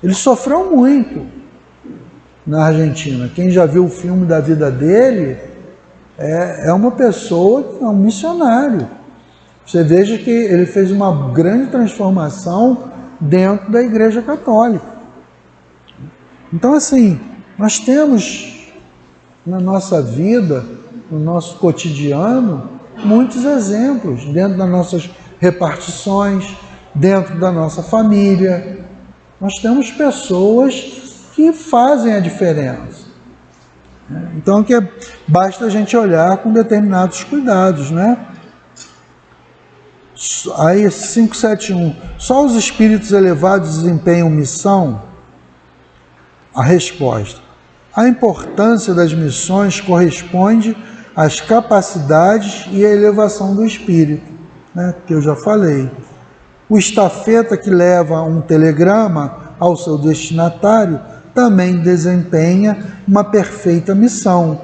Ele sofreu muito na Argentina. Quem já viu o filme da vida dele é uma pessoa, é um missionário. Você veja que ele fez uma grande transformação dentro da Igreja Católica. Então, assim, nós temos na nossa vida, no nosso cotidiano, muitos exemplos dentro das nossas repartições, dentro da nossa família. Nós temos pessoas que fazem a diferença. Então, basta a gente olhar com determinados cuidados, né? Aí, 571. Só os espíritos elevados desempenham missão? A resposta: a importância das missões corresponde às capacidades e à elevação do espírito, né? Que eu já falei. O estafeta que leva um telegrama ao seu destinatário também desempenha uma perfeita missão,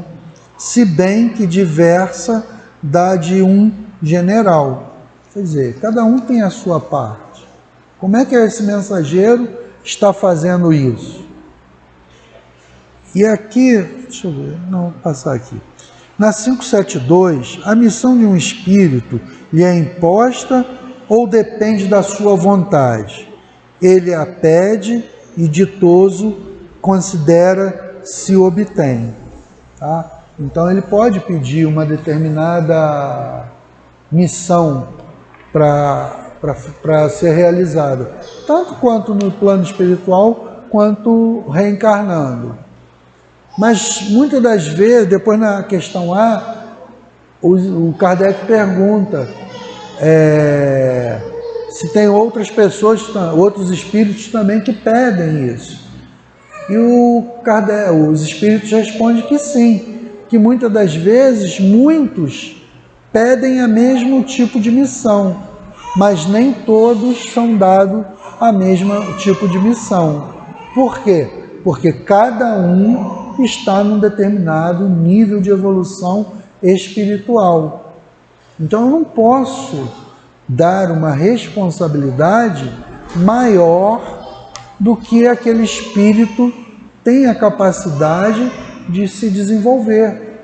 se bem que diversa da de um general. Quer dizer, cada um tem a sua parte. Como é que esse mensageiro está fazendo isso? E aqui, deixa eu ver, não, vou passar aqui. Na 572, a missão de um espírito lhe é imposta ou depende da sua vontade? Ele a pede e ditoso considera se obtém. Tá? Então ele pode pedir uma determinada missão para ser realizada, tanto quanto no plano espiritual, quanto reencarnando. Mas muitas das vezes, depois na questão A, o Kardec pergunta se tem outras pessoas, outros espíritos também que pedem isso. E os espíritos respondem que sim, que muitas das vezes muitos pedem o mesmo tipo de missão, mas nem todos são dados a mesmo tipo de missão. Por quê? Porque cada um está num determinado nível de evolução espiritual. Então eu não posso dar uma responsabilidade maior do que aquele espírito tem a capacidade de se desenvolver,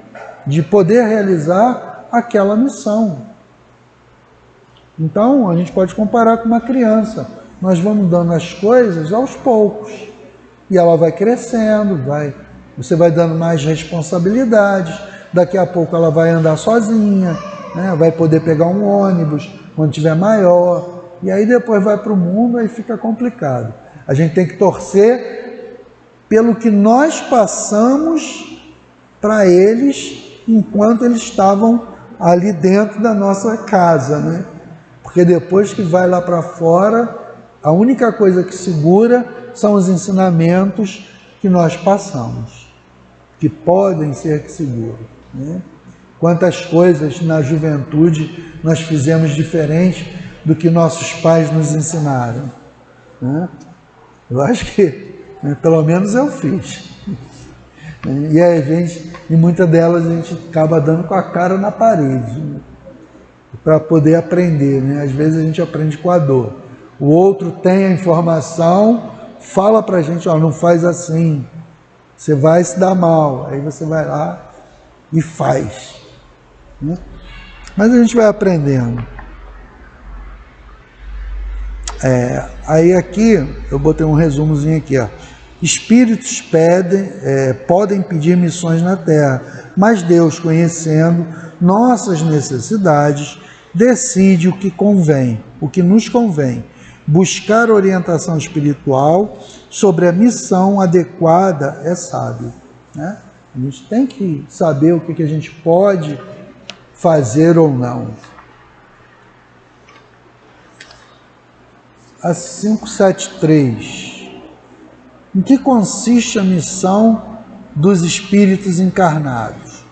de poder realizar aquela missão. Então a gente pode comparar com uma criança. Nós vamos dando as coisas aos poucos e ela vai crescendo, você vai dando mais responsabilidades. Daqui a pouco ela vai andar sozinha, né? Vai poder pegar um ônibus quando tiver maior, e aí depois vai para o mundo, aí fica complicado. A gente tem que torcer pelo que nós passamos para eles enquanto eles estavam ali dentro da nossa casa, né? Porque depois que vai lá para fora, a única coisa que segura são os ensinamentos que nós passamos, que podem ser que seguram, né? Quantas coisas na juventude nós fizemos diferente do que nossos pais nos ensinaram, né? Eu acho que, né, pelo menos eu fiz. E aí e muitas delas a gente acaba dando com a cara na parede, né, para poder aprender, né? Às vezes a gente aprende com a dor. O outro tem a informação, fala para a gente, não faz assim, você vai se dar mal. Aí você vai lá e faz, né? Mas a gente vai aprendendo. Aí aqui, eu botei um resumozinho aqui, ó. Espíritos podem pedir missões na Terra, mas Deus, conhecendo nossas necessidades, decide o que convém, o que nos convém. Buscar orientação espiritual sobre a missão adequada é sábio, né? A gente tem que saber o que a gente pode fazer ou não. A 573. Em que consiste a missão dos espíritos encarnados?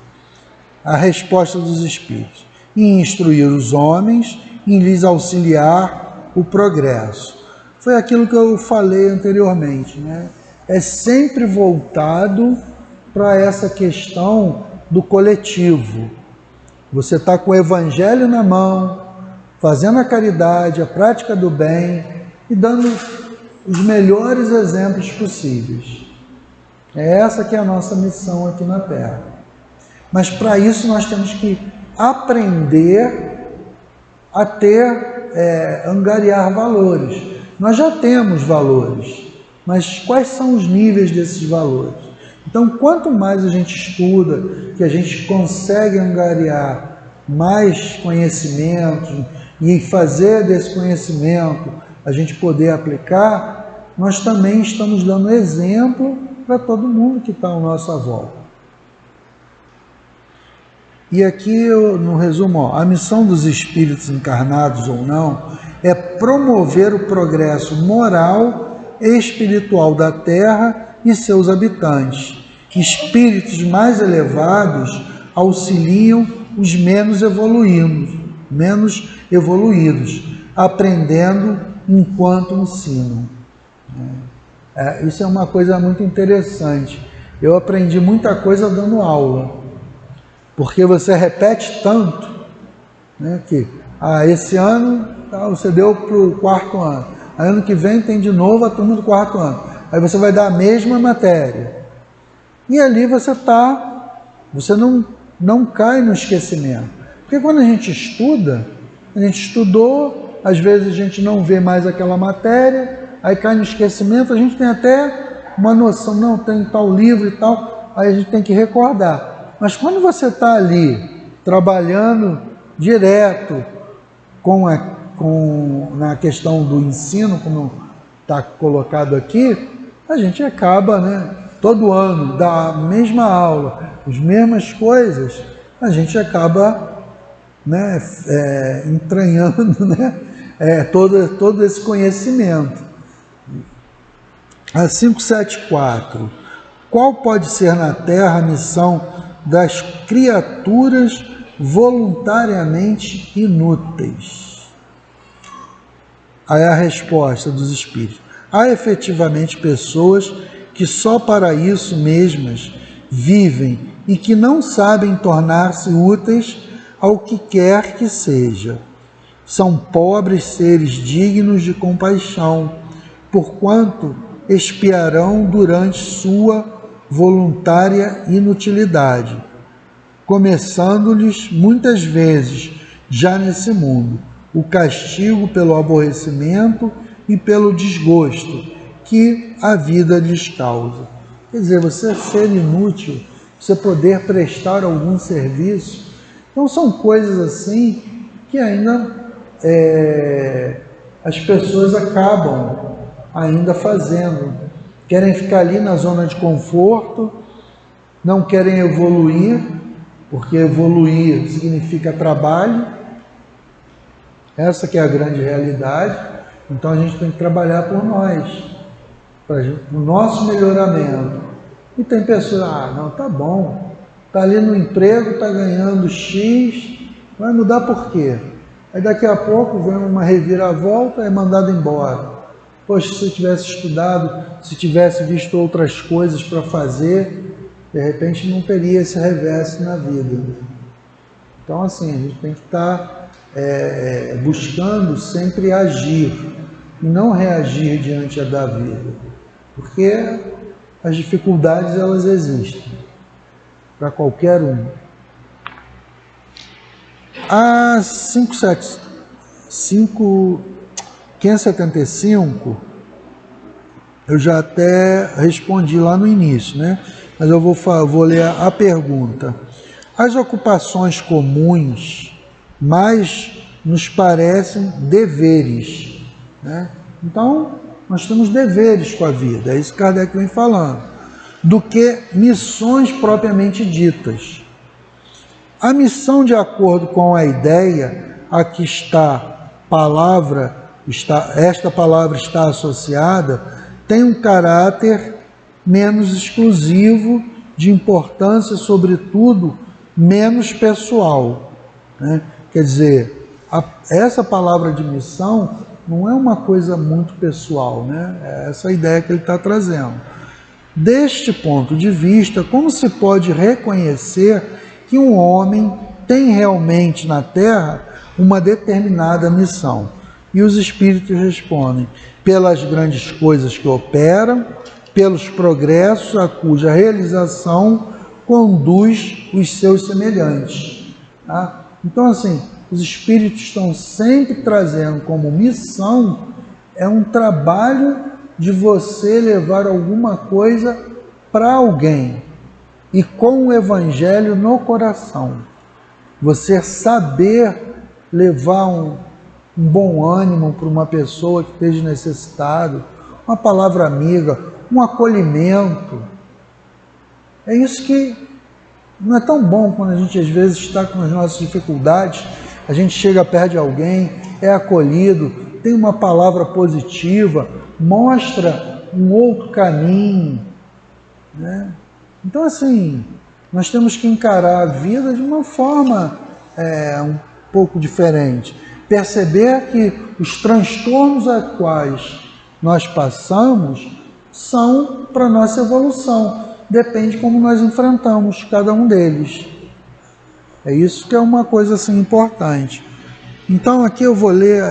A resposta dos espíritos: em instruir os homens, em lhes auxiliar o progresso. Foi aquilo que eu falei anteriormente, né? É sempre voltado para essa questão do coletivo. Você está com o evangelho na mão, fazendo a caridade, a prática do bem e dando os melhores exemplos possíveis. É essa que é a nossa missão aqui na Terra. Mas para isso nós temos que aprender a angariar valores. Nós já temos valores, mas quais são os níveis desses valores? Então, quanto mais a gente estuda, que a gente consegue angariar mais conhecimento e fazer desse conhecimento a gente poder aplicar, nós também estamos dando exemplo para todo mundo que está à nossa volta. E aqui, no resumo, a missão dos espíritos encarnados ou não é promover o progresso moral e espiritual da Terra e seus habitantes. Espíritos mais elevados auxiliam os menos evoluídos, aprendendo enquanto ensinam. Isso é uma coisa muito interessante. Eu aprendi muita coisa dando aula, porque você repete tanto, né, que esse ano você deu para o 4º ano, aí ano que vem tem de novo a turma do 4º ano, aí você vai dar a mesma matéria, e ali você não cai no esquecimento, porque quando a gente estuda, a gente estudou, às vezes a gente não vê mais aquela matéria, aí cai no esquecimento, a gente tem até uma noção, não, tem tal livro e tal, aí a gente tem que recordar. Mas quando você está ali, trabalhando direto na questão do ensino, como está colocado aqui, a gente acaba, né, todo ano, da mesma aula, as mesmas coisas, a gente acaba, né, entranhando, né, todo esse conhecimento. A 574. Qual pode ser na Terra a missão das criaturas voluntariamente inúteis? Aí a resposta dos espíritos: há efetivamente pessoas que só para isso mesmas vivem e que não sabem tornar-se úteis ao que quer que seja. São pobres seres dignos de compaixão, porquanto expiarão durante sua voluntária inutilidade, começando-lhes muitas vezes, já nesse mundo, o castigo pelo aborrecimento e pelo desgosto que a vida lhes causa. Quer dizer, você ser inútil, você poder prestar algum serviço, então são coisas assim que ainda as pessoas acabam ainda fazendo, querem ficar ali na zona de conforto, não querem evoluir, porque evoluir significa trabalho, essa que é a grande realidade. Então a gente tem que trabalhar por nós, para o nosso melhoramento. E tem pessoas, não, tá bom, tá ali no emprego, tá ganhando X, vai mudar por quê? Aí daqui a pouco vem uma reviravolta e é mandado embora. Poxa, se eu tivesse estudado, se tivesse visto outras coisas para fazer, de repente não teria esse revés na vida. Então, assim, a gente tem que estar buscando sempre agir e não reagir diante da vida, porque as dificuldades, elas existem para qualquer um. A 575, eu já até respondi lá no início, né? Mas eu vou ler a pergunta. As ocupações comuns mais nos parecem deveres, né? Então, nós temos deveres com a vida, é isso que Kardec vem falando, do que missões propriamente ditas. A missão, de acordo com a ideia a que esta palavra está associada, tem um caráter menos exclusivo, de importância, sobretudo, menos pessoal, né? Quer dizer, essa palavra de missão não é uma coisa muito pessoal, né? É essa a ideia que ele está trazendo. Deste ponto de vista, como se pode reconhecer que um homem tem realmente na Terra uma determinada missão? E os espíritos respondem: pelas grandes coisas que operam, pelos progressos a cuja realização conduz os seus semelhantes. Tá? Então, assim, os espíritos estão sempre trazendo como missão um trabalho de você levar alguma coisa para alguém, e com o Evangelho no coração. Você saber levar um bom ânimo para uma pessoa que esteja necessitado, uma palavra amiga, um acolhimento. É isso que não é tão bom quando a gente às vezes está com as nossas dificuldades, a gente chega perto de alguém, é acolhido, tem uma palavra positiva, mostra um outro caminho, né? Então, assim, nós temos que encarar a vida de uma forma um pouco diferente. Perceber que os transtornos a quais nós passamos são para a nossa evolução. Depende como nós enfrentamos cada um deles. É isso que é uma coisa assim importante. Então aqui eu vou ler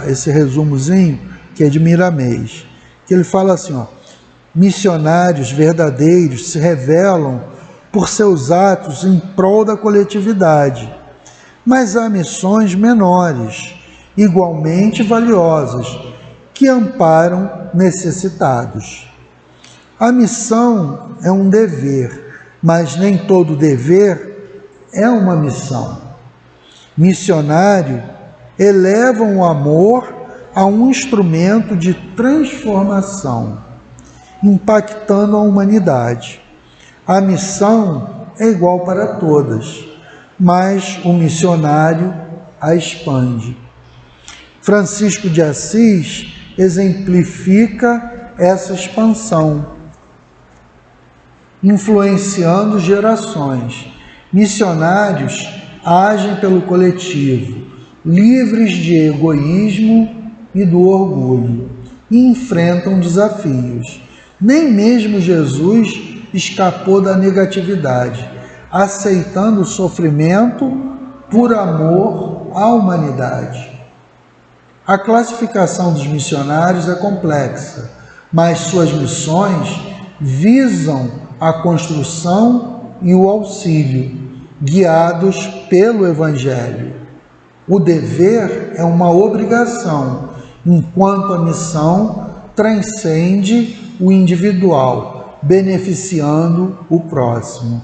esse resumozinho que é de Miramês, que ele fala assim, ó: missionários verdadeiros se revelam por seus atos em prol da coletividade, mas há missões menores, igualmente valiosas, que amparam necessitados. A missão é um dever, mas nem todo dever é uma missão. Missionário eleva o amor a um instrumento de transformação, impactando a humanidade. A missão é igual para todas, mas o missionário a expande. Francisco de Assis exemplifica essa expansão, influenciando gerações. Missionários agem pelo coletivo, livres de egoísmo e do orgulho, e enfrentam desafios. Nem mesmo Jesus escapou da negatividade, aceitando o sofrimento por amor à humanidade. A classificação dos missionários é complexa, mas suas missões visam a construção e o auxílio, guiados pelo Evangelho. O dever é uma obrigação, enquanto a missão transcende o individual, beneficiando o próximo.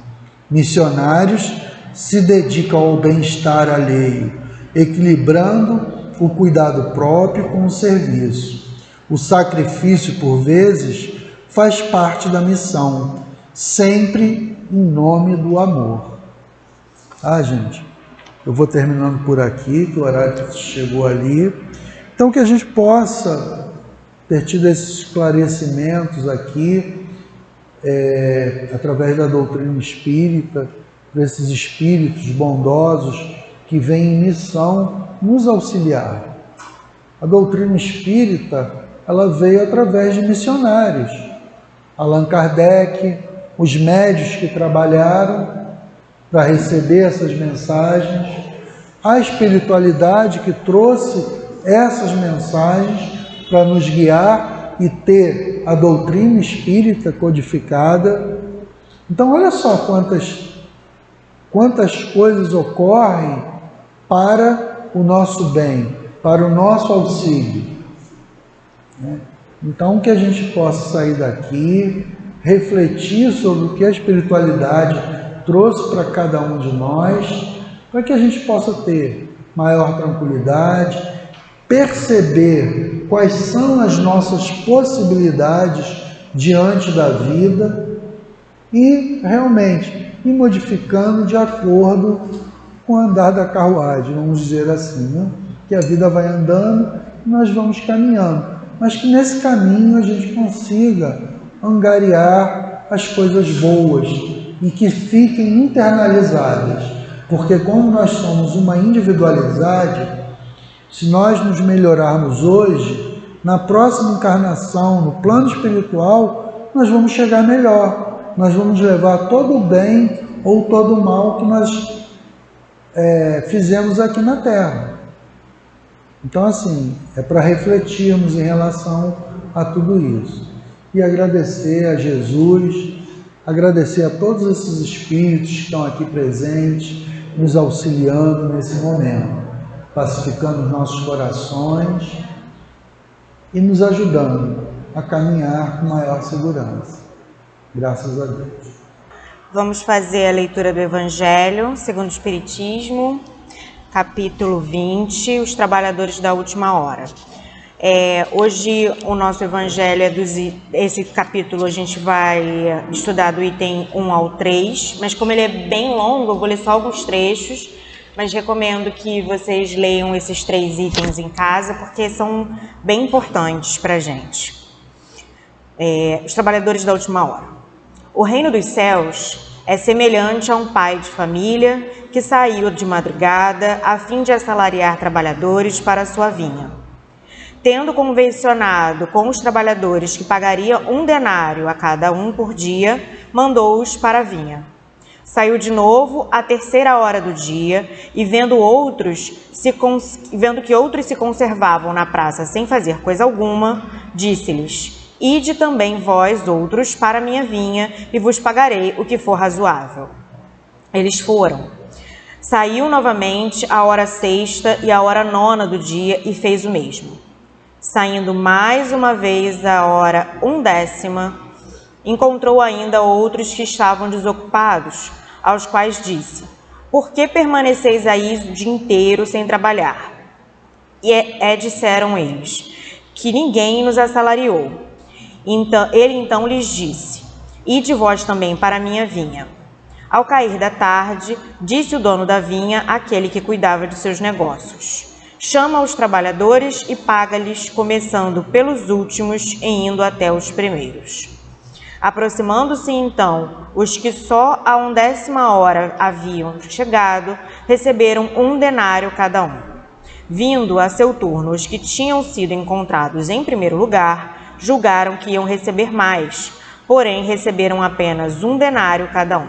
Missionários se dedicam ao bem-estar alheio, equilibrando o cuidado próprio com o serviço. O sacrifício, por vezes, faz parte da missão, sempre em nome do amor. Gente, eu vou terminando por aqui, que o horário chegou ali. Então, que a gente possa ter tido esses esclarecimentos aqui, através da doutrina espírita, desses espíritos bondosos que vêm em missão nos auxiliar. A doutrina espírita, ela veio através de missionários. Allan Kardec, os médiuns que trabalharam para receber essas mensagens, a espiritualidade que trouxe essas mensagens para nos guiar e ter a doutrina espírita codificada. Então, olha só quantas coisas ocorrem para o nosso bem, para o nosso auxílio. Então, que a gente possa sair daqui, refletir sobre o que a espiritualidade trouxe para cada um de nós, para que a gente possa ter maior tranquilidade, perceber quais são as nossas possibilidades diante da vida e realmente ir modificando de acordo com o andar da carruagem, vamos dizer assim, né? Que a vida vai andando e nós vamos caminhando, mas que nesse caminho a gente consiga angariar as coisas boas e que fiquem internalizadas, porque quando nós somos uma individualidade, se nós nos melhorarmos hoje, na próxima encarnação, no plano espiritual, nós vamos chegar melhor, nós vamos levar todo o bem ou todo o mal que nós fizemos aqui na Terra. Então, assim, é para refletirmos em relação a tudo isso. E agradecer a Jesus, agradecer a todos esses espíritos que estão aqui presentes, nos auxiliando nesse momento, pacificando os nossos corações e nos ajudando a caminhar com maior segurança. Graças a Deus. Vamos fazer a leitura do Evangelho segundo o Espiritismo, capítulo 20, os trabalhadores da última hora. Hoje o nosso Evangelho esse capítulo a gente vai estudar do item 1 ao 3, mas como ele é bem longo, eu vou ler só alguns trechos, mas recomendo que vocês leiam esses 3 itens em casa, porque são bem importantes para a gente. Os trabalhadores da última hora. O reino dos céus é semelhante a um pai de família que saiu de madrugada a fim de assalariar trabalhadores para a sua vinha. Tendo convencionado com os trabalhadores que pagaria 1 denário a cada um por dia, mandou-os para a vinha. Saiu de novo à 3ª hora do dia e vendo que outros se conservavam na praça sem fazer coisa alguma, disse-lhes: Ide também vós outros para a minha vinha e vos pagarei o que for razoável. Eles foram. Saiu novamente à hora 6ª e à hora 9ª do dia e fez o mesmo. Saindo mais uma vez à hora 1/10, encontrou ainda outros que estavam desocupados, aos quais disse: Por que permaneceis aí o dia inteiro sem trabalhar? E disseram eles: Que ninguém nos assalariou. Ele então lhes disse: Ide vós também para a minha vinha. Ao cair da tarde, disse o dono da vinha àquele que cuidava de seus negócios: Chama os trabalhadores e paga-lhes, começando pelos últimos e indo até os primeiros. Aproximando-se então os que só à 1/10 hora haviam chegado, receberam 1 denário cada um. Vindo a seu turno os que tinham sido encontrados em primeiro lugar, julgaram que iam receber mais, porém receberam apenas 1 denário cada um.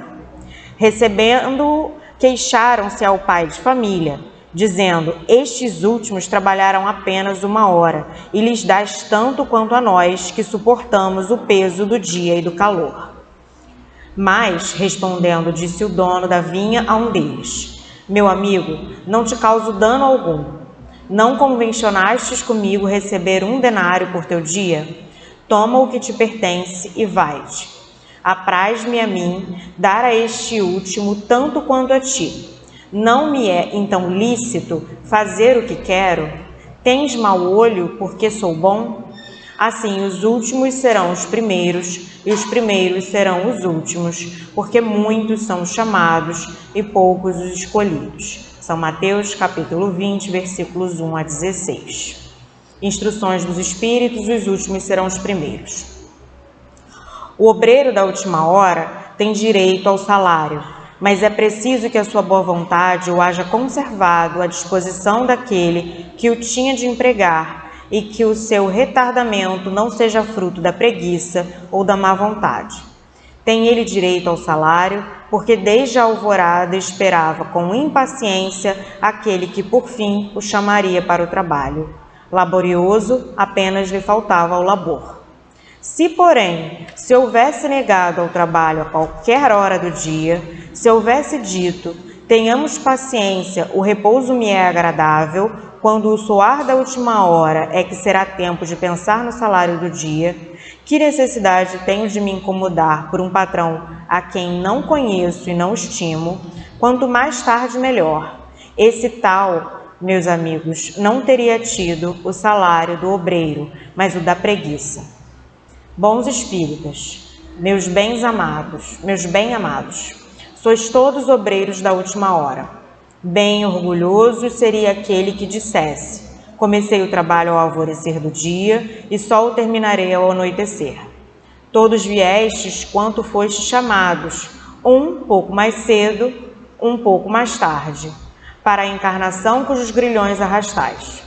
Recebendo, queixaram-se ao pai de família, dizendo: Estes últimos trabalharam apenas 1 hora, e lhes dás tanto quanto a nós, que suportamos o peso do dia e do calor. Mas, respondendo, disse o dono da vinha a um deles: Meu amigo, não te causo dano algum. Não convencionastes comigo receber 1 denário por teu dia? Toma o que te pertence e vai-te. Apraz-me a mim dar a este último tanto quanto a ti. Não me é, então, lícito fazer o que quero? Tens mau olho porque sou bom? Assim, os últimos serão os primeiros, e os primeiros serão os últimos, porque muitos são os chamados e poucos os escolhidos. São Mateus, capítulo 20, versículos 1 a 16. Instruções dos Espíritos: os últimos serão os primeiros. O obreiro da última hora tem direito ao salário, mas é preciso que a sua boa vontade o haja conservado à disposição daquele que o tinha de empregar e que o seu retardamento não seja fruto da preguiça ou da má vontade. Tem ele direito ao salário, porque desde a alvorada esperava com impaciência aquele que por fim o chamaria para o trabalho. Laborioso, apenas lhe faltava o labor. Se, porém, se houvesse negado ao trabalho a qualquer hora do dia, se houvesse dito: Tenhamos paciência, o repouso me é agradável, quando o soar da última hora é que será tempo de pensar no salário do dia. Que necessidade tenho de me incomodar por um patrão a quem não conheço e não estimo? Quanto mais tarde, melhor. Esse tal, meus amigos, não teria tido o salário do obreiro, mas o da preguiça. Bons espíritas, meus bem amados, sois todos obreiros da última hora. Bem orgulhoso seria aquele que dissesse: comecei o trabalho ao alvorecer do dia e só o terminarei ao anoitecer. Todos viestes quanto fostes chamados, um pouco mais cedo, um pouco mais tarde, para a encarnação cujos grilhões arrastais.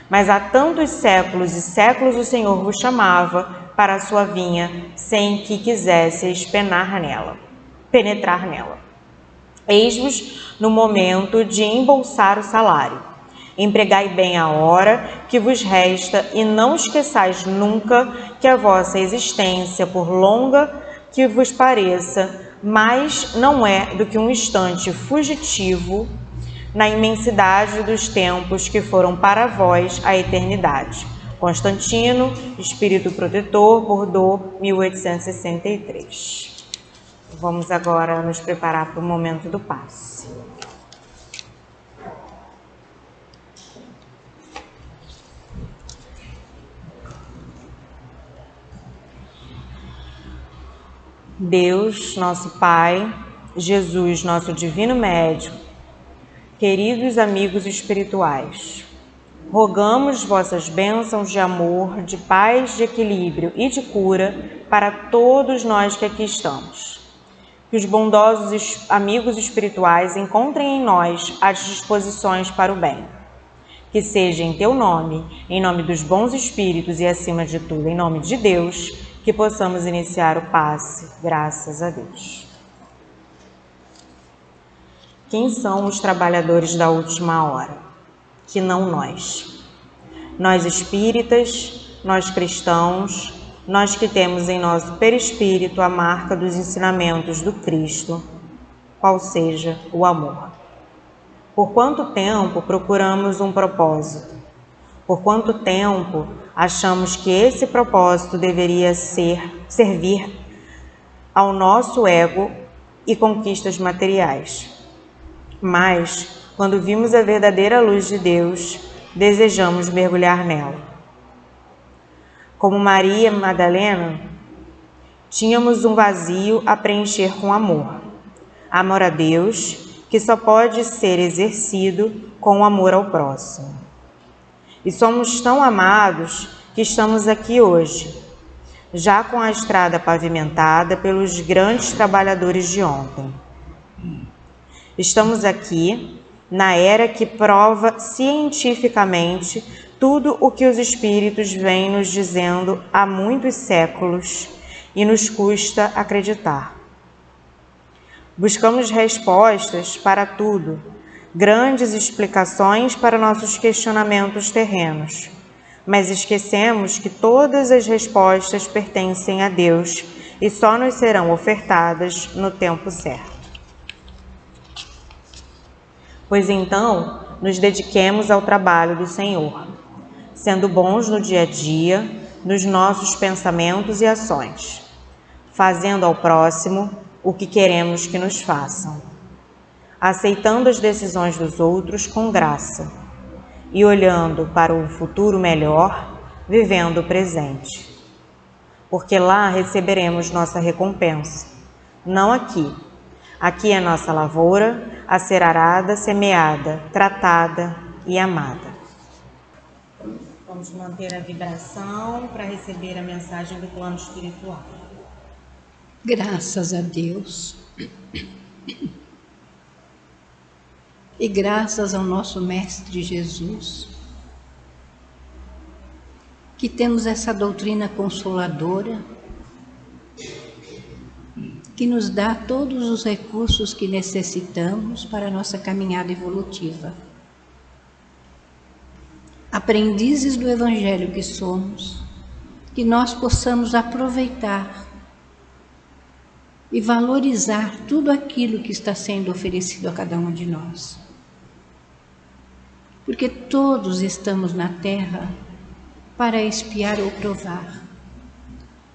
Mas há tantos séculos e séculos o Senhor vos chamava para a sua vinha, sem que quisesseis penetrar nela. Eis-vos no momento de embolsar o salário. Empregai bem a hora que vos resta e não esqueçais nunca que a vossa existência, por longa que vos pareça, mais não é do que um instante fugitivo na imensidade dos tempos que foram para vós a eternidade. Constantino, Espírito Protetor, Bordeaux, 1863. Vamos agora nos preparar para o momento do passe. Deus, nosso Pai, Jesus, nosso divino médico, queridos amigos espirituais, rogamos vossas bênçãos de amor, de paz, de equilíbrio e de cura para todos nós que aqui estamos. Que os bondosos amigos espirituais encontrem em nós as disposições para o bem. Que seja em teu nome, em nome dos bons espíritos e, acima de tudo, em nome de Deus, que possamos iniciar o passe, graças a Deus. Quem são os trabalhadores da última hora? Que não nós. Nós espíritas, nós cristãos, nós que temos em nosso perispírito a marca dos ensinamentos do Cristo, qual seja o amor. Por quanto tempo procuramos um propósito? Por quanto tempo achamos que esse propósito deveria servir ao nosso ego e conquistas materiais? Mas, quando vimos a verdadeira luz de Deus, desejamos mergulhar nela. Como Maria Madalena, tínhamos um vazio a preencher com amor. Amor a Deus, que só pode ser exercido com o amor ao próximo. E somos tão amados que estamos aqui hoje, já com a estrada pavimentada pelos grandes trabalhadores de ontem. Estamos aqui na era que prova cientificamente tudo o que os espíritos vêm nos dizendo há muitos séculos e nos custa acreditar. Buscamos respostas para tudo, grandes explicações para nossos questionamentos terrenos, mas esquecemos que todas as respostas pertencem a Deus e só nos serão ofertadas no tempo certo. Pois então, nos dediquemos ao trabalho do Senhor, sendo bons no dia a dia, nos nossos pensamentos e ações, fazendo ao próximo o que queremos que nos façam, aceitando as decisões dos outros com graça e olhando para o futuro melhor, vivendo o presente. Porque lá receberemos nossa recompensa, não aqui. Aqui é nossa lavoura a ser arada, semeada, tratada e amada. Vamos manter a vibração para receber a mensagem do plano espiritual. Graças a Deus. E graças ao nosso Mestre Jesus, que temos essa doutrina consoladora, que nos dá todos os recursos que necessitamos para a nossa caminhada evolutiva. Aprendizes do Evangelho que somos, que nós possamos aproveitar e valorizar tudo aquilo que está sendo oferecido a cada um de nós. Porque todos estamos na terra para expiar ou provar.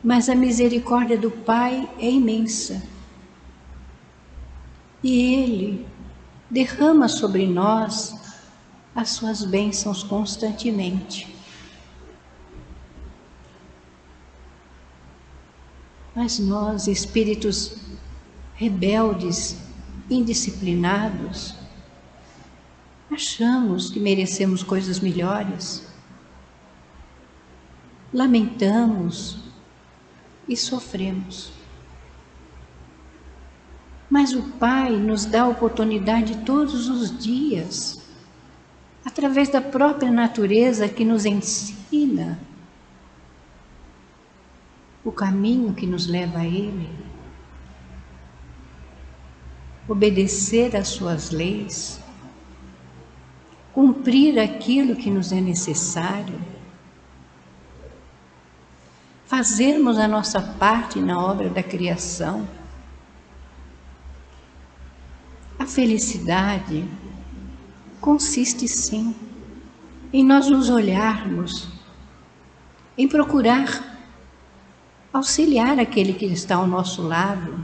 Mas a misericórdia do Pai é imensa. E Ele derrama sobre nós as suas bênçãos constantemente. Mas nós, espíritos rebeldes, indisciplinados, achamos que merecemos coisas melhores. Lamentamos e sofremos. Mas o Pai nos dá a oportunidade todos os dias, através da própria natureza que nos ensina o caminho que nos leva a Ele, obedecer às suas leis, cumprir aquilo que nos é necessário, fazermos a nossa parte na obra da criação. A felicidade consiste sim em nós nos olharmos, em procurar auxiliar aquele que está ao nosso lado,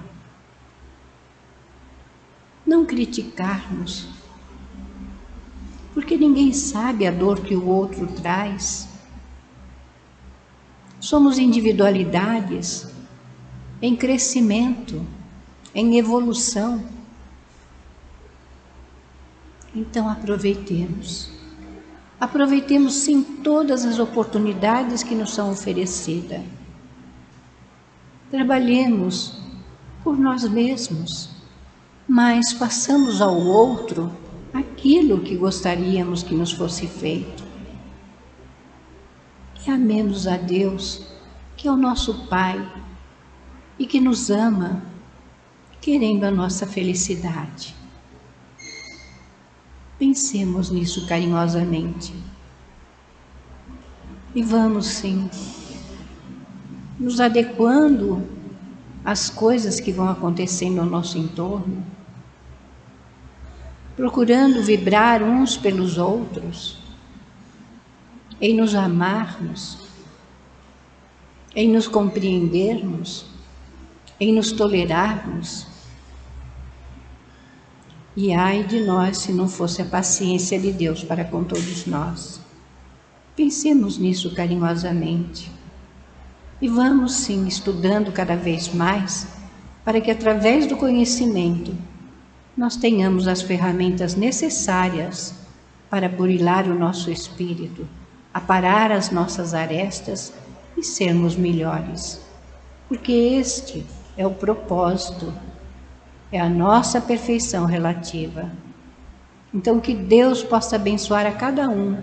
não criticarmos, porque ninguém sabe a dor que o outro traz. Somos individualidades em crescimento, em evolução. Então aproveitemos. Aproveitemos sim todas as oportunidades que nos são oferecidas. Trabalhemos por nós mesmos, mas façamos ao outro aquilo que gostaríamos que nos fosse feito. E amemos a Deus, que é o nosso Pai e que nos ama, querendo a nossa felicidade. Pensemos nisso carinhosamente. E vamos sim nos adequando às coisas que vão acontecendo ao nosso entorno, procurando vibrar uns pelos outros, em nos amarmos, em nos compreendermos, em nos tolerarmos. E ai de nós se não fosse a paciência de Deus para com todos nós. Pensemos nisso carinhosamente. E vamos sim estudando cada vez mais, para que através do conhecimento nós tenhamos as ferramentas necessárias para burilar o nosso espírito, aparar as nossas arestas e sermos melhores. Porque este é o propósito, é a nossa perfeição relativa. Então que Deus possa abençoar a cada um,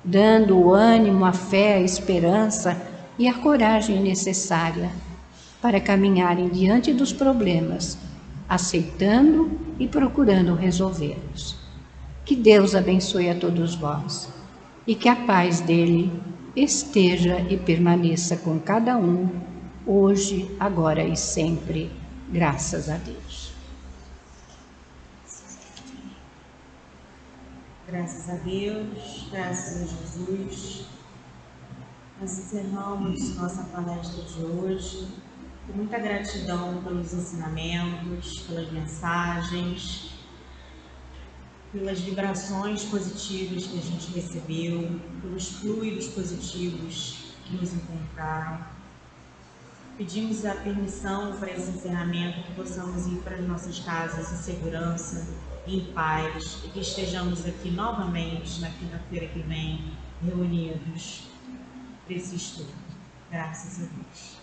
dando o ânimo, a fé, a esperança e a coragem necessária para caminharem diante dos problemas, aceitando e procurando resolvê-los. Que Deus abençoe a todos vós e que a paz dele esteja e permaneça com cada um, hoje, agora e sempre, graças a Deus. Graças a Deus, graças a Jesus. Nós encerramos nossa palestra de hoje com muita gratidão pelos ensinamentos, pelas mensagens, pelas vibrações positivas que a gente recebeu, pelos fluidos positivos que nos encontraram. Pedimos a permissão para esse encerramento, que possamos ir para as nossas casas em segurança, em paz, e que estejamos aqui novamente na quinta-feira que vem, reunidos para esse estudo. Graças a Deus.